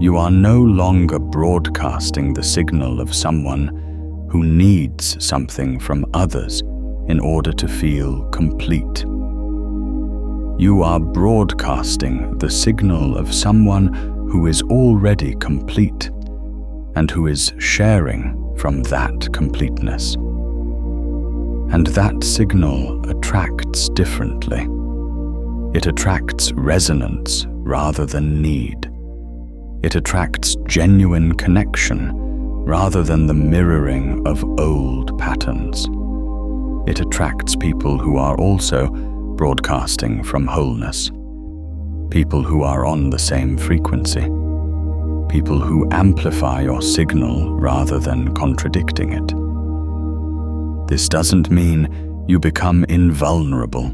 You are no longer broadcasting the signal of someone who needs something from others in order to feel complete. You are broadcasting the signal of someone who is already complete and who is sharing from that completeness. And that signal attracts differently. It attracts resonance rather than need. It attracts genuine connection rather than the mirroring of old patterns. It attracts people who are also broadcasting from wholeness, people who are on the same frequency, people who amplify your signal rather than contradicting it. This doesn't mean you become invulnerable,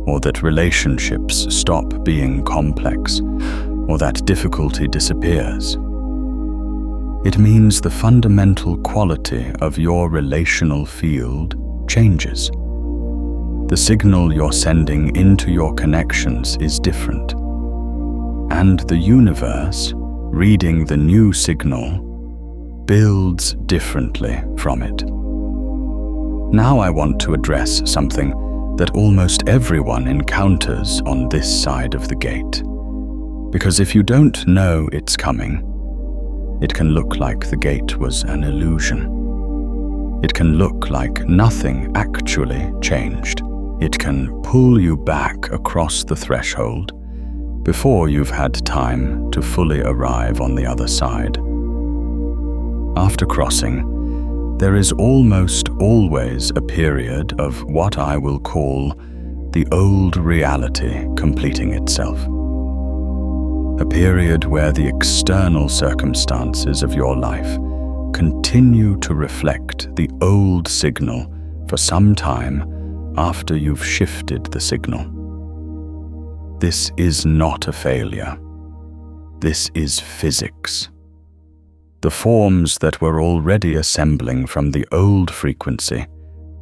or that relationships stop being complex, or that difficulty disappears. It means the fundamental quality of your relational field changes. The signal you're sending into your connections is different. And the universe, reading the new signal, builds differently from it. Now I want to address something that almost everyone encounters on this side of the gate. Because if you don't know it's coming, it can look like the gate was an illusion. It can look like nothing actually changed. It can pull you back across the threshold before you've had time to fully arrive on the other side. After crossing, there is almost always a period of what I will call the old reality completing itself. A period where the external circumstances of your life continue to reflect the old signal for some time after you've shifted the signal. This is not a failure. This is physics. The forms that were already assembling from the old frequency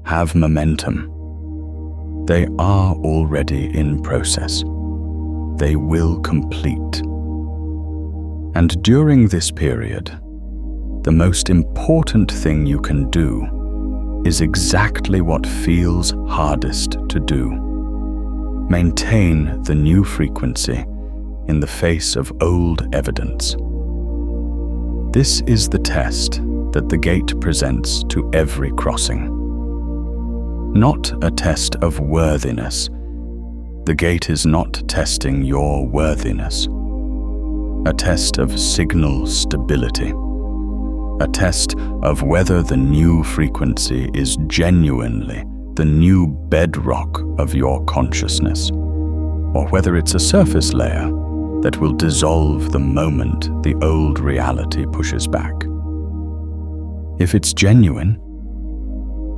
have momentum. They are already in process. They will complete. And during this period, the most important thing you can do is exactly what feels hardest to do. Maintain the new frequency in the face of old evidence. This is the test that the gate presents to every crossing. Not a test of worthiness. The gate is not testing your worthiness. A test of signal stability. A test of whether the new frequency is genuinely the new bedrock of your consciousness, or whether it's a surface layer that will dissolve the moment the old reality pushes back. If it's genuine,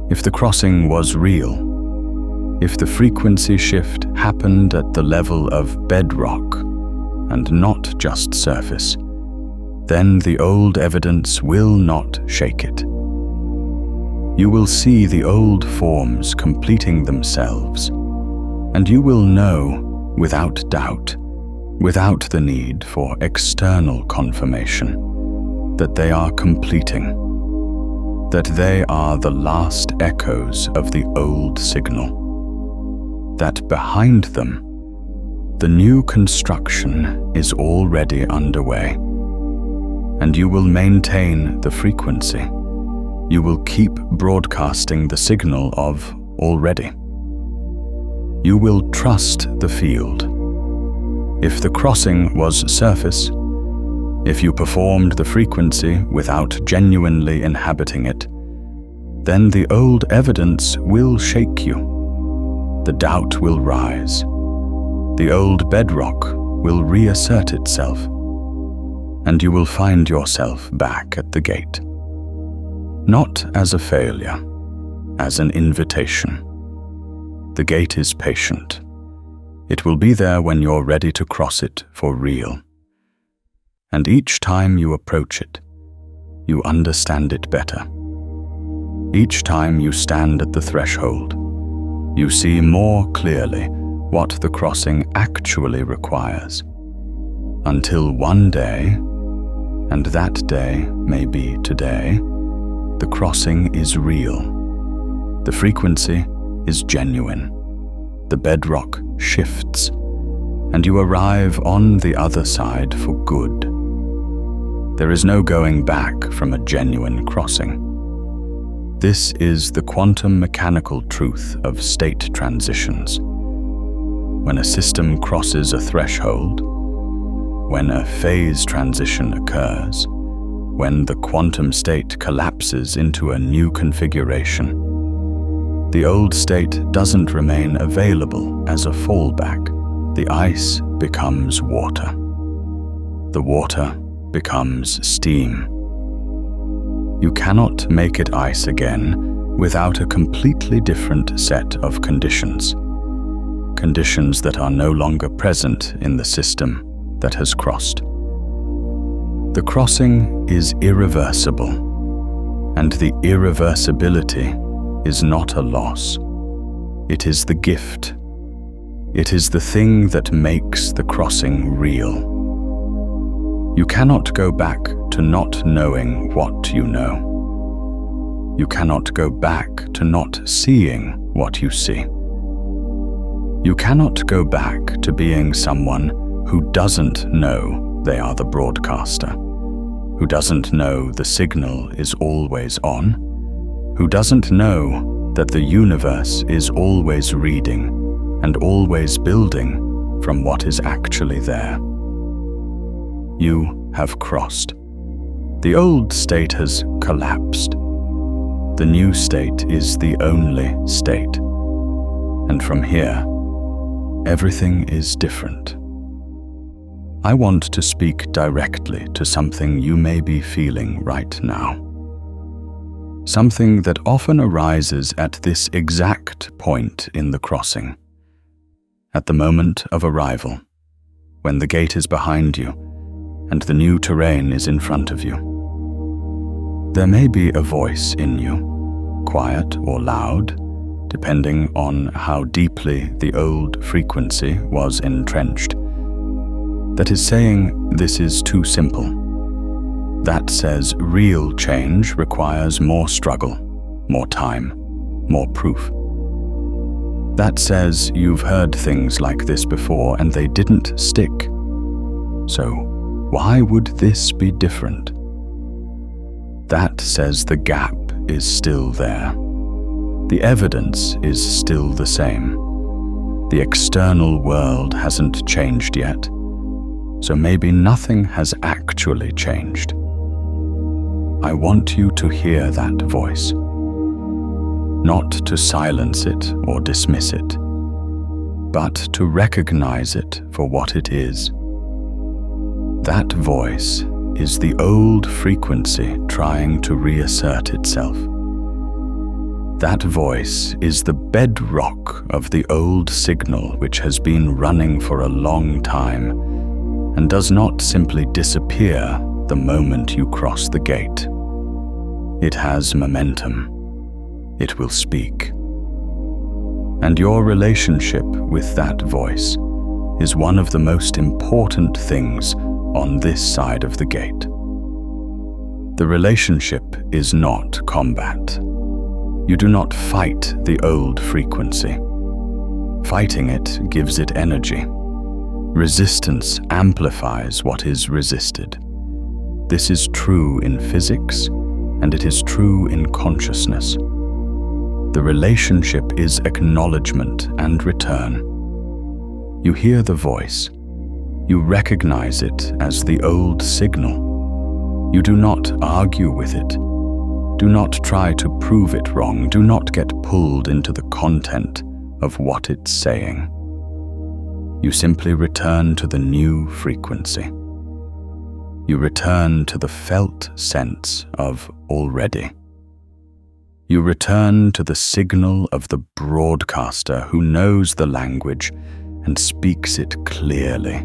if the crossing was real, if the frequency shift happened at the level of bedrock and not just surface, then the old evidence will not shake it. You will see the old forms completing themselves, and you will know without doubt, without the need for external confirmation, that they are completing, that they are the last echoes of the old signal, that behind them, the new construction is already underway, and you will maintain the frequency. You will keep broadcasting the signal of already. You will trust the field. If the crossing was surface, if you performed the frequency without genuinely inhabiting it, then the old evidence will shake you. The doubt will rise. The old bedrock will reassert itself, and you will find yourself back at the gate. Not as a failure, as an invitation. The gate is patient. It will be there when you're ready to cross it for real. And each time you approach it, you understand it better. Each time you stand at the threshold, you see more clearly what the crossing actually requires. Until one day, and that day may be today, the crossing is real. The frequency is genuine. The bedrock shifts, and you arrive on the other side for good. There is no going back from a genuine crossing. This is the quantum mechanical truth of state transitions. When a system crosses a threshold, when a phase transition occurs, when the quantum state collapses into a new configuration, the old state doesn't remain available as a fallback. The ice becomes water. The water becomes steam. You cannot make it ice again without a completely different set of conditions. Conditions that are no longer present in the system that has crossed. The crossing is irreversible, and the irreversibility is not a loss. It is the gift. It is the thing that makes the crossing real. You cannot go back to not knowing what you know. You cannot go back to not seeing what you see. You cannot go back to being someone who doesn't know they are the broadcaster, who doesn't know the signal is always on, who doesn't know that the universe is always reading and always building from what is actually there. You have crossed. The old state has collapsed. The new state is the only state. And from here, everything is different. I want to speak directly to something you may be feeling right now. Something that often arises at this exact point in the crossing. At the moment of arrival, when the gate is behind you and the new terrain is in front of you. There may be a voice in you, quiet or loud, depending on how deeply the old frequency was entrenched, that is saying this is too simple. That says real change requires more struggle, more time, more proof. That says you've heard things like this before and they didn't stick. So why would this be different? That says the gap is still there. The evidence is still the same. The external world hasn't changed yet, so maybe nothing has actually changed. I want you to hear that voice, not to silence it or dismiss it, but to recognize it for what it is. That voice is the old frequency trying to reassert itself. That voice is the bedrock of the old signal which has been running for a long time and does not simply disappear the moment you cross the gate. It has momentum. It will speak. And your relationship with that voice is one of the most important things on this side of the gate. The relationship is not combat. You do not fight the old frequency. Fighting it gives it energy. Resistance amplifies what is resisted. This is true in physics, and it is true in consciousness. The relationship is acknowledgement and return. You hear the voice. You recognize it as the old signal. You do not argue with it. Do not try to prove it wrong. Do not get pulled into the content of what it's saying. You simply return to the new frequency. You return to the felt sense of already. You return to the signal of the broadcaster who knows the language and speaks it clearly.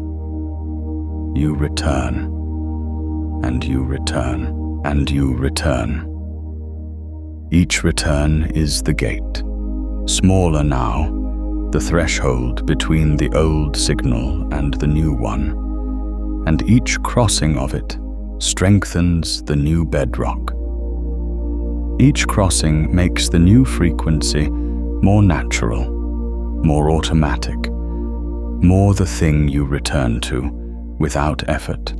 You return, and you return, and you return. Each return is the gate, smaller now, the threshold between the old signal and the new one, and each crossing of it strengthens the new bedrock. Each crossing makes the new frequency more natural, more automatic, more the thing you return to without effort.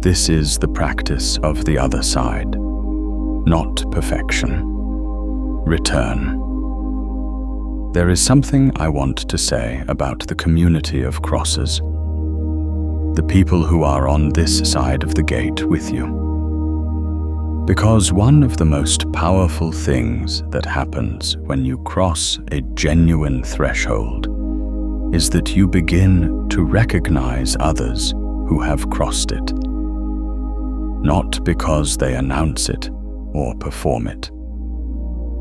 This is the practice of the other side, not perfection. Return. There is something I want to say about the community of crossers, the people who are on this side of the gate with you. Because one of the most powerful things that happens when you cross a genuine threshold is that you begin to recognize others who have crossed it. Not because they announce it or perform it,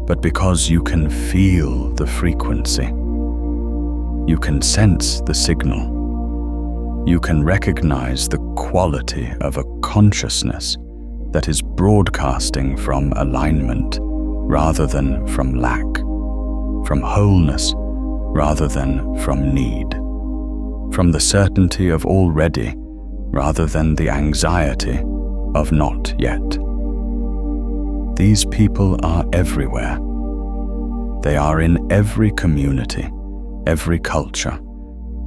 but because you can feel the frequency. You can sense the signal. You can recognize the quality of a consciousness that is broadcasting from alignment rather than from lack, from wholeness rather than from need, from the certainty of already rather than the anxiety of not yet. These people are everywhere. They are in every community, every culture,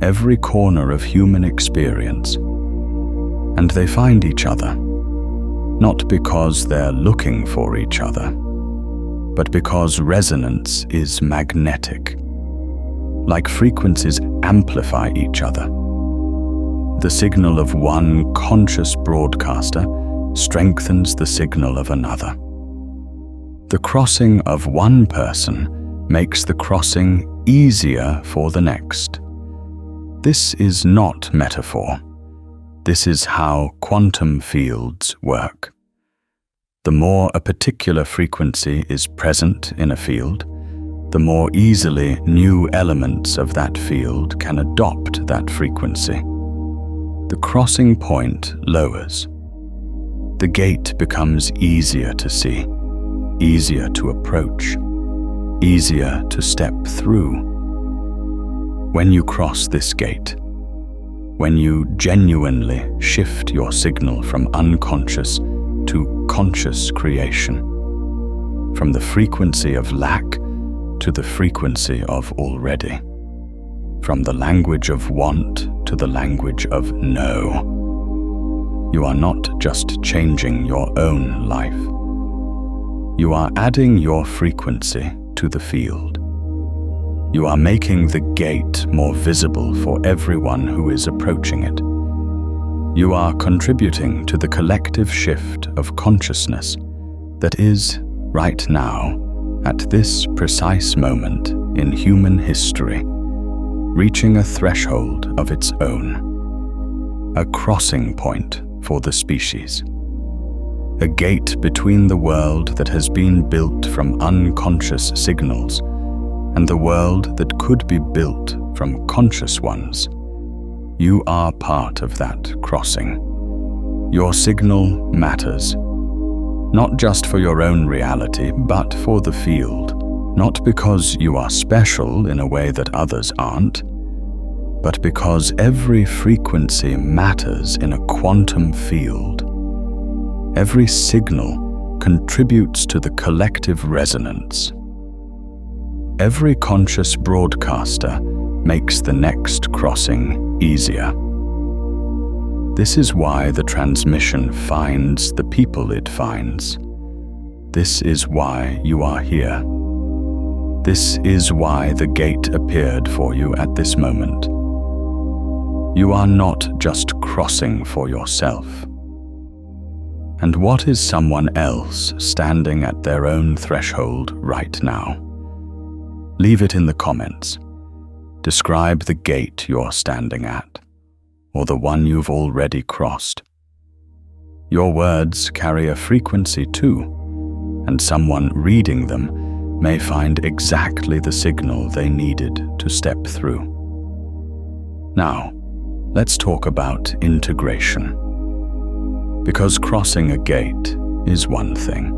every corner of human experience, and they find each other. Not because they're looking for each other, but because resonance is magnetic. Like frequencies amplify each other. The signal of one conscious broadcaster strengthens the signal of another. The crossing of one person makes the crossing easier for the next. This is not metaphor. This is how quantum fields work. The more a particular frequency is present in a field, the more easily new elements of that field can adopt that frequency. The crossing point lowers. The gate becomes easier to see, easier to approach, easier to step through. When you cross this gate, when you genuinely shift your signal from unconscious to conscious creation, from the frequency of lack to the frequency of already, from the language of want to the language of no, you are not just changing your own life. You are adding your frequency to the field. You are making the gate more visible for everyone who is approaching it. You are contributing to the collective shift of consciousness that is, right now, at this precise moment in human history, reaching a threshold of its own, a crossing point for the species, a gate between the world that has been built from unconscious signals and the world that could be built from conscious ones. You are part of that crossing. Your signal matters, not just for your own reality, but for the field, not because you are special in a way that others aren't, but because every frequency matters in a quantum field. Every signal contributes to the collective resonance. Every conscious broadcaster makes the next crossing easier. This is why the transmission finds the people it finds. This is why you are here. This is why the gate appeared for you at this moment. You are not just crossing for yourself. And what is someone else standing at their own threshold right now? Leave it in the comments. Describe the gate you're standing at, or the one you've already crossed. Your words carry a frequency too, and someone reading them may find exactly the signal they needed to step through. Now, let's talk about integration. Because crossing a gate is one thing.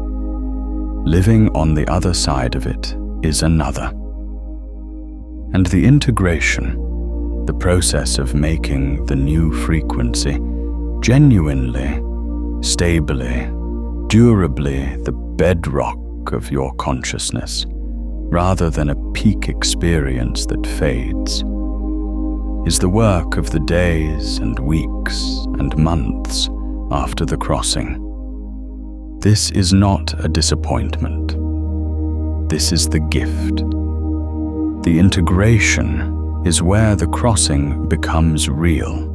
Living on the other side of it is another. And the integration, the process of making the new frequency genuinely, stably, durably the bedrock of your consciousness, rather than a peak experience that fades, is the work of the days and weeks and months after the crossing. This is not a disappointment. This is the gift. The integration is where the crossing becomes real.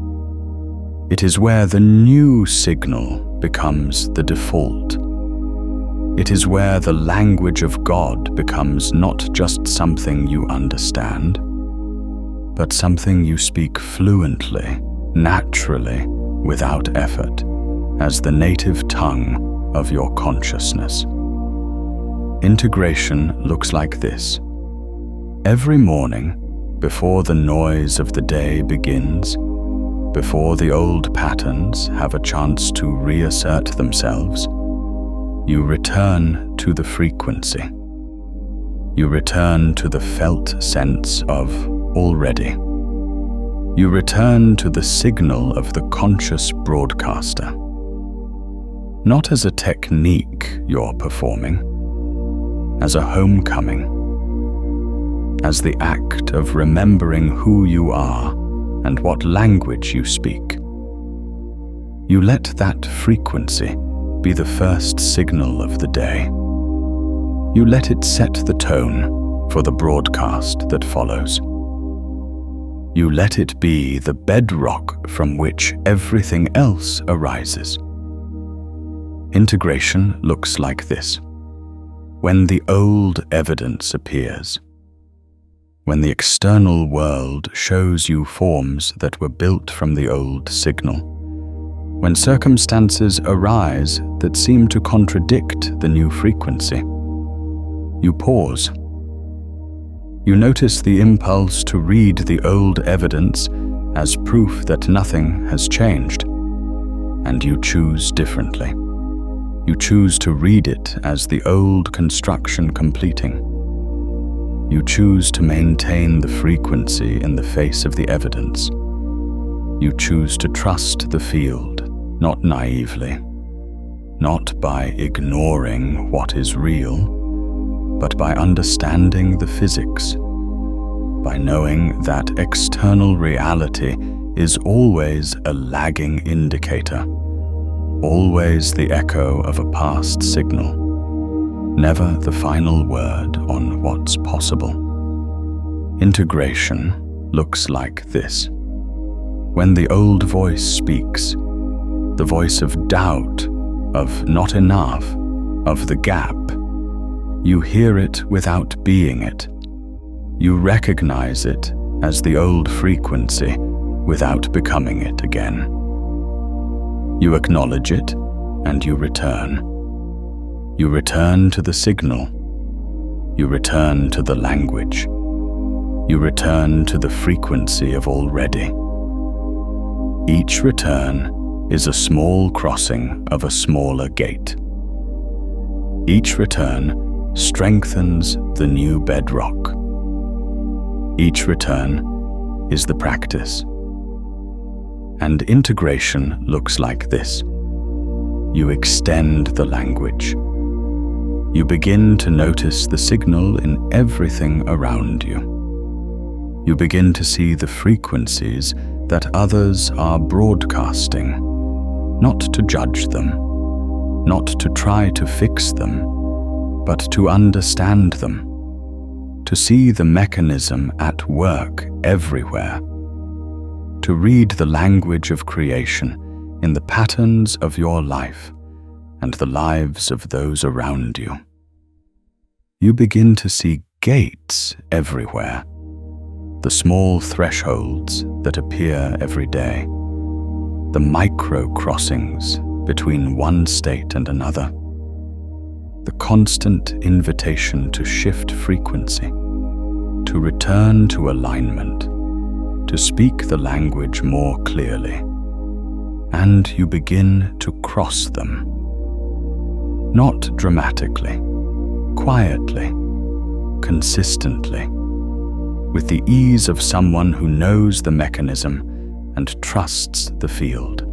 It is where the new signal becomes the default. It is where the language of God becomes not just something you understand, but something you speak fluently, naturally, without effort, as the native tongue of your consciousness. Integration looks like this. Every morning, before the noise of the day begins, before the old patterns have a chance to reassert themselves, you return to the frequency. You return to the felt sense of already. You return to the signal of the conscious broadcaster. Not as a technique you're performing, as a homecoming, as the act of remembering who you are and what language you speak. You let that frequency be the first signal of the day. You let it set the tone for the broadcast that follows. You let it be the bedrock from which everything else arises. Integration looks like this. When the old evidence appears, when the external world shows you forms that were built from the old signal, when circumstances arise that seem to contradict the new frequency, you pause. You notice the impulse to read the old evidence as proof that nothing has changed, and you choose differently. You choose to read it as the old construction completing. You choose to maintain the frequency in the face of the evidence. You choose to trust the field, not naively, not by ignoring what is real, but by understanding the physics, by knowing that external reality is always a lagging indicator, always the echo of a past signal, never the final word on what's possible. Integration looks like this. When the old voice speaks, the voice of doubt, of not enough, of the gap, you hear it without being it. You recognize it as the old frequency without becoming it again. You acknowledge it and you return. You return to the signal. You return to the language. You return to the frequency of already. Each return is a small crossing of a smaller gate. Each return strengthens the new bedrock. Each return is the practice. And integration looks like this. You extend the language. You begin to notice the signal in everything around you. You begin to see the frequencies that others are broadcasting, not to judge them, not to try to fix them, but to understand them, to see the mechanism at work everywhere, to read the language of creation in the patterns of your life and the lives of those around you. You begin to see gates everywhere, the small thresholds that appear every day, the micro crossings between one state and another, the constant invitation to shift frequency, to return to alignment, to speak the language more clearly, and you begin to cross them. Not dramatically, quietly, consistently, with the ease of someone who knows the mechanism and trusts the field.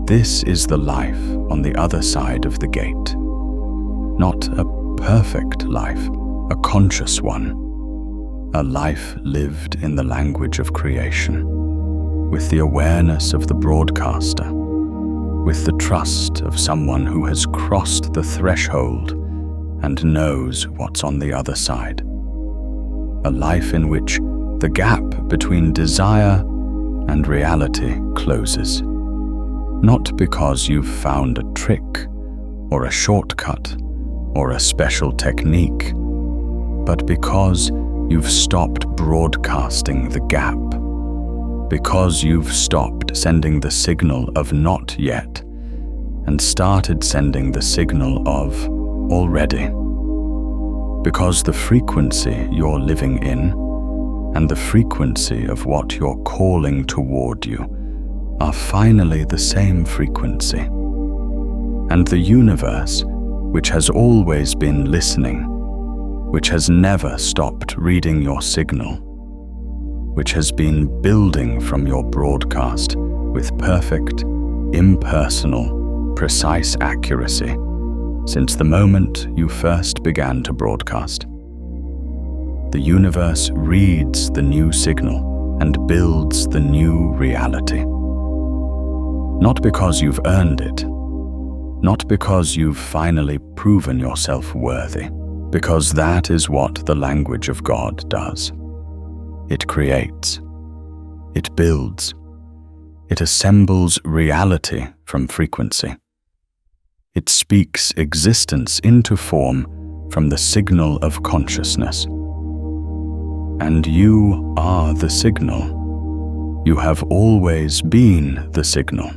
This is the life on the other side of the gate. Not a perfect life, a conscious one. A life lived in the language of creation, with the awareness of the broadcaster, with the trust of someone who has crossed the threshold and knows what's on the other side. A life in which the gap between desire and reality closes, not because you've found a trick or a shortcut or a special technique, but because you've stopped broadcasting the gap, because you've stopped sending the signal of not yet and started sending the signal of already. Because the frequency you're living in and the frequency of what you're calling toward you are finally the same frequency. And the universe, which has always been listening, which has never stopped reading your signal, which has been building from your broadcast with perfect, impersonal, precise accuracy since the moment you first began to broadcast. The universe reads the new signal and builds the new reality. Not because you've earned it, not because you've finally proven yourself worthy, because that is what the language of God does. It creates, it builds, it assembles reality from frequency. It speaks existence into form from the signal of consciousness. And you are the signal. You have always been the signal.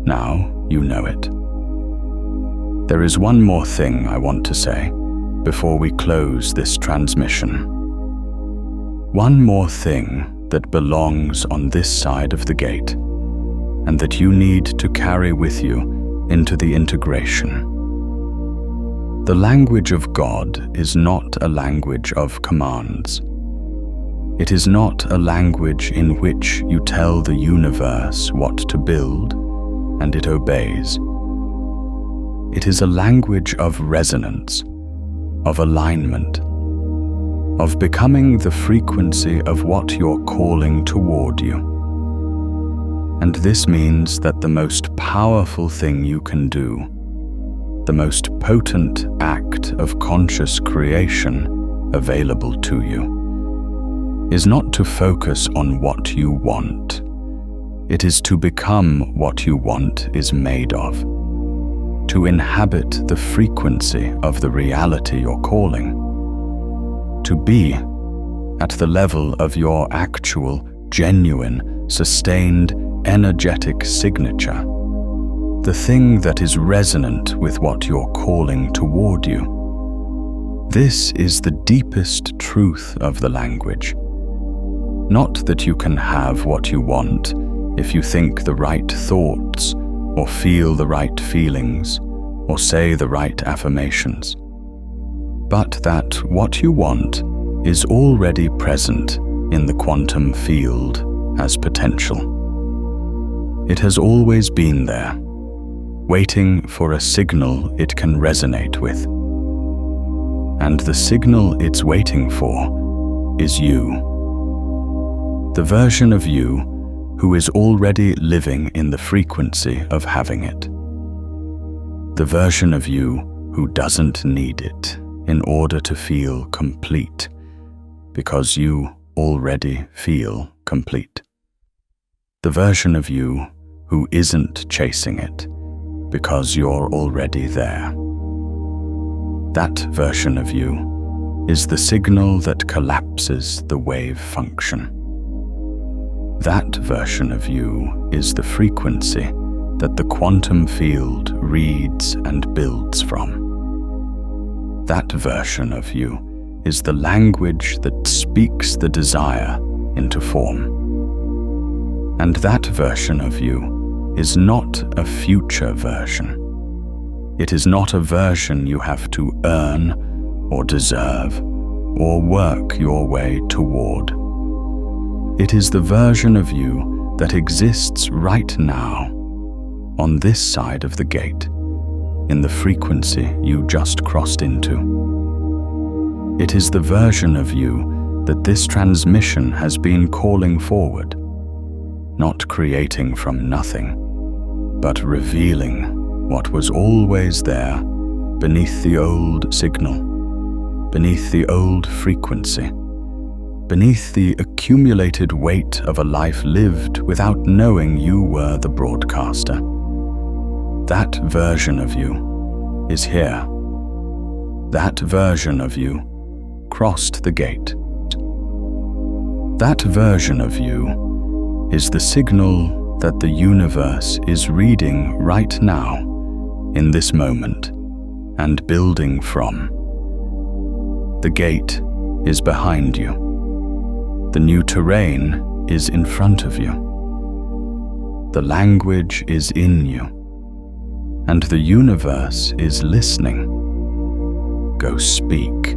Now you know it. There is one more thing I want to say before we close this transmission. One more thing that belongs on this side of the gate, and that you need to carry with you into the integration. The language of God is not a language of commands. It is not a language in which you tell the universe what to build and it obeys. It is a language of resonance, of alignment, of becoming the frequency of what you're calling toward you. And this means that the most powerful thing you can do, the most potent act of conscious creation available to you, is not to focus on what you want. It is to become what you want is made of, to inhabit the frequency of the reality you're calling, to be at the level of your actual, genuine, sustained, energetic signature, the thing that is resonant with what you're calling toward you. This is the deepest truth of the language. Not that you can have what you want if you think the right thoughts, or feel the right feelings, or say the right affirmations, but that what you want is already present in the quantum field as potential. It has always been there, waiting for a signal it can resonate with. And the signal it's waiting for is you. The version of you who is already living in the frequency of having it. The version of you who doesn't need it in order to feel complete, because you already feel complete. The version of you who isn't chasing it, because you're already there. That version of you is the signal that collapses the wave function. That version of you is the frequency that the quantum field reads and builds from. That version of you is the language that speaks the desire into form. And that version of you is not a future version. It is not a version you have to earn or deserve or work your way toward. It is the version of you that exists right now, on this side of the gate, in the frequency you just crossed into. It is the version of you that this transmission has been calling forward, not creating from nothing, but revealing what was always there beneath the old signal, beneath the old frequency, beneath the accumulated weight of a life lived without knowing you were the broadcaster. That version of you is here. That version of you crossed the gate. That version of you is the signal that the universe is reading right now, in this moment, and building from. The gate is behind you. The new terrain is in front of you. The language is in you, and the universe is listening. Go speak.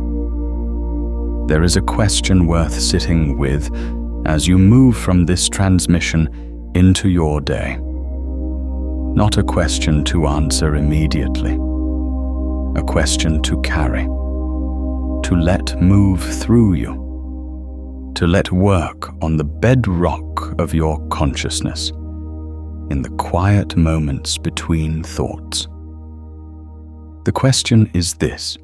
There is a question worth sitting with as you move from this transmission into your day. Not a question to answer immediately, a question to carry, to let move through you, to let work on the bedrock of your consciousness, in the quiet moments between thoughts. The question is this: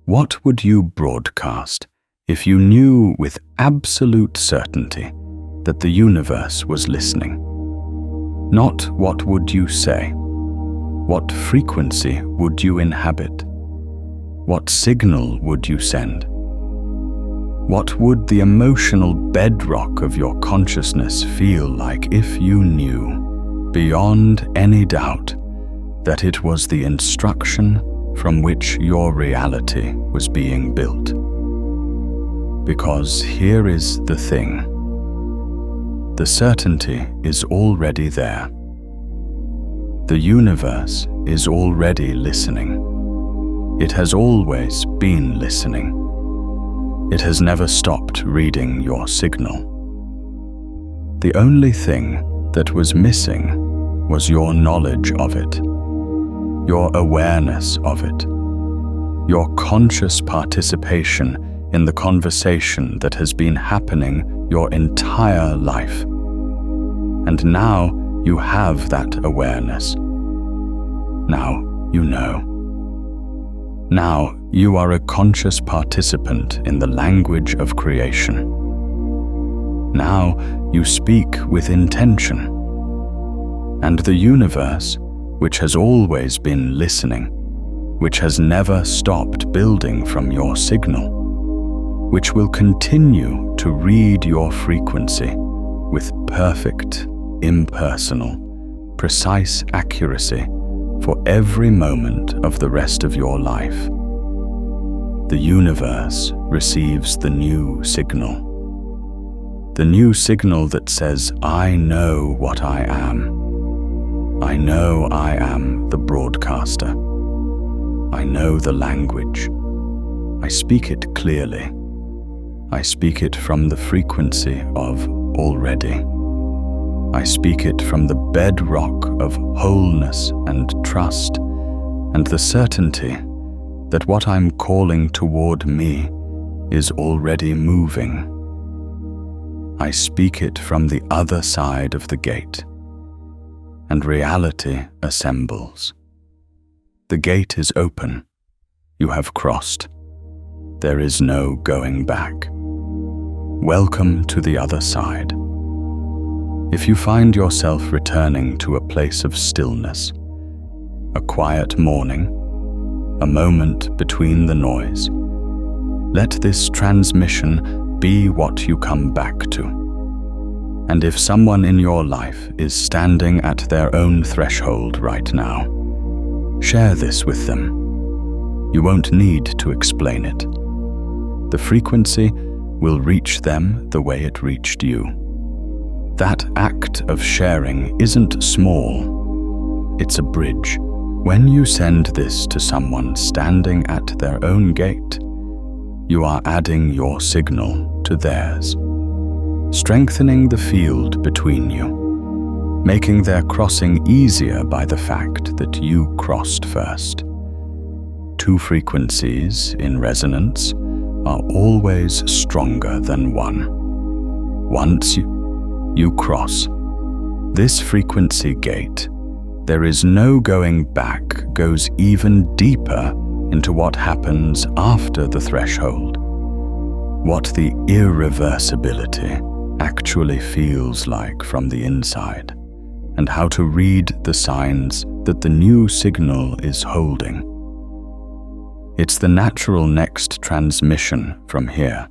what would you broadcast if you knew with absolute certainty that the universe was listening? Not what would you say, what frequency would you inhabit? What signal would you send? What would the emotional bedrock of your consciousness feel like if you knew, beyond any doubt, that it was the instruction from which your reality was being built? Because here is the thing. The certainty is already there. The universe is already listening. It has always been listening. It has never stopped reading your signal. The only thing that was missing was your knowledge of it, your awareness of it, your conscious participation in the conversation that has been happening your entire life. And now you have that awareness. Now you know. Now you are a conscious participant in the language of creation. Now you speak with intention. And the universe, which has always been listening, which has never stopped building from your signal, which will continue to read your frequency with perfect, impersonal, precise accuracy for every moment of the rest of your life. The universe receives the new signal. The new signal that says, I know what I am. I know I am the broadcaster. I know the language. I speak it clearly. I speak it from the frequency of already. I speak it from the bedrock of wholeness and trust, and the certainty that what I'm calling toward me is already moving. I speak it from the other side of the gate, and reality assembles. The gate is open. You have crossed. There is no going back. Welcome to the other side. If you find yourself returning to a place of stillness, a quiet morning, a moment between the noise, let this transmission be what you come back to. And if someone in your life is standing at their own threshold right now, share this with them. You won't need to explain it. The frequency will reach them the way it reached you. That act of sharing isn't small, it's a bridge. When you send this to someone standing at their own gate, you are adding your signal to theirs, strengthening the field between you, making their crossing easier by the fact that you crossed first. Two frequencies in resonance are always stronger than one. Once you cross this frequency gate, there is no going back, goes even deeper into what happens after the threshold, what the irreversibility actually feels like from the inside, and how to read the signs that the new signal is holding. It's the natural next transmission from here,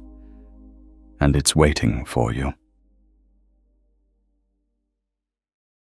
and it's waiting for you.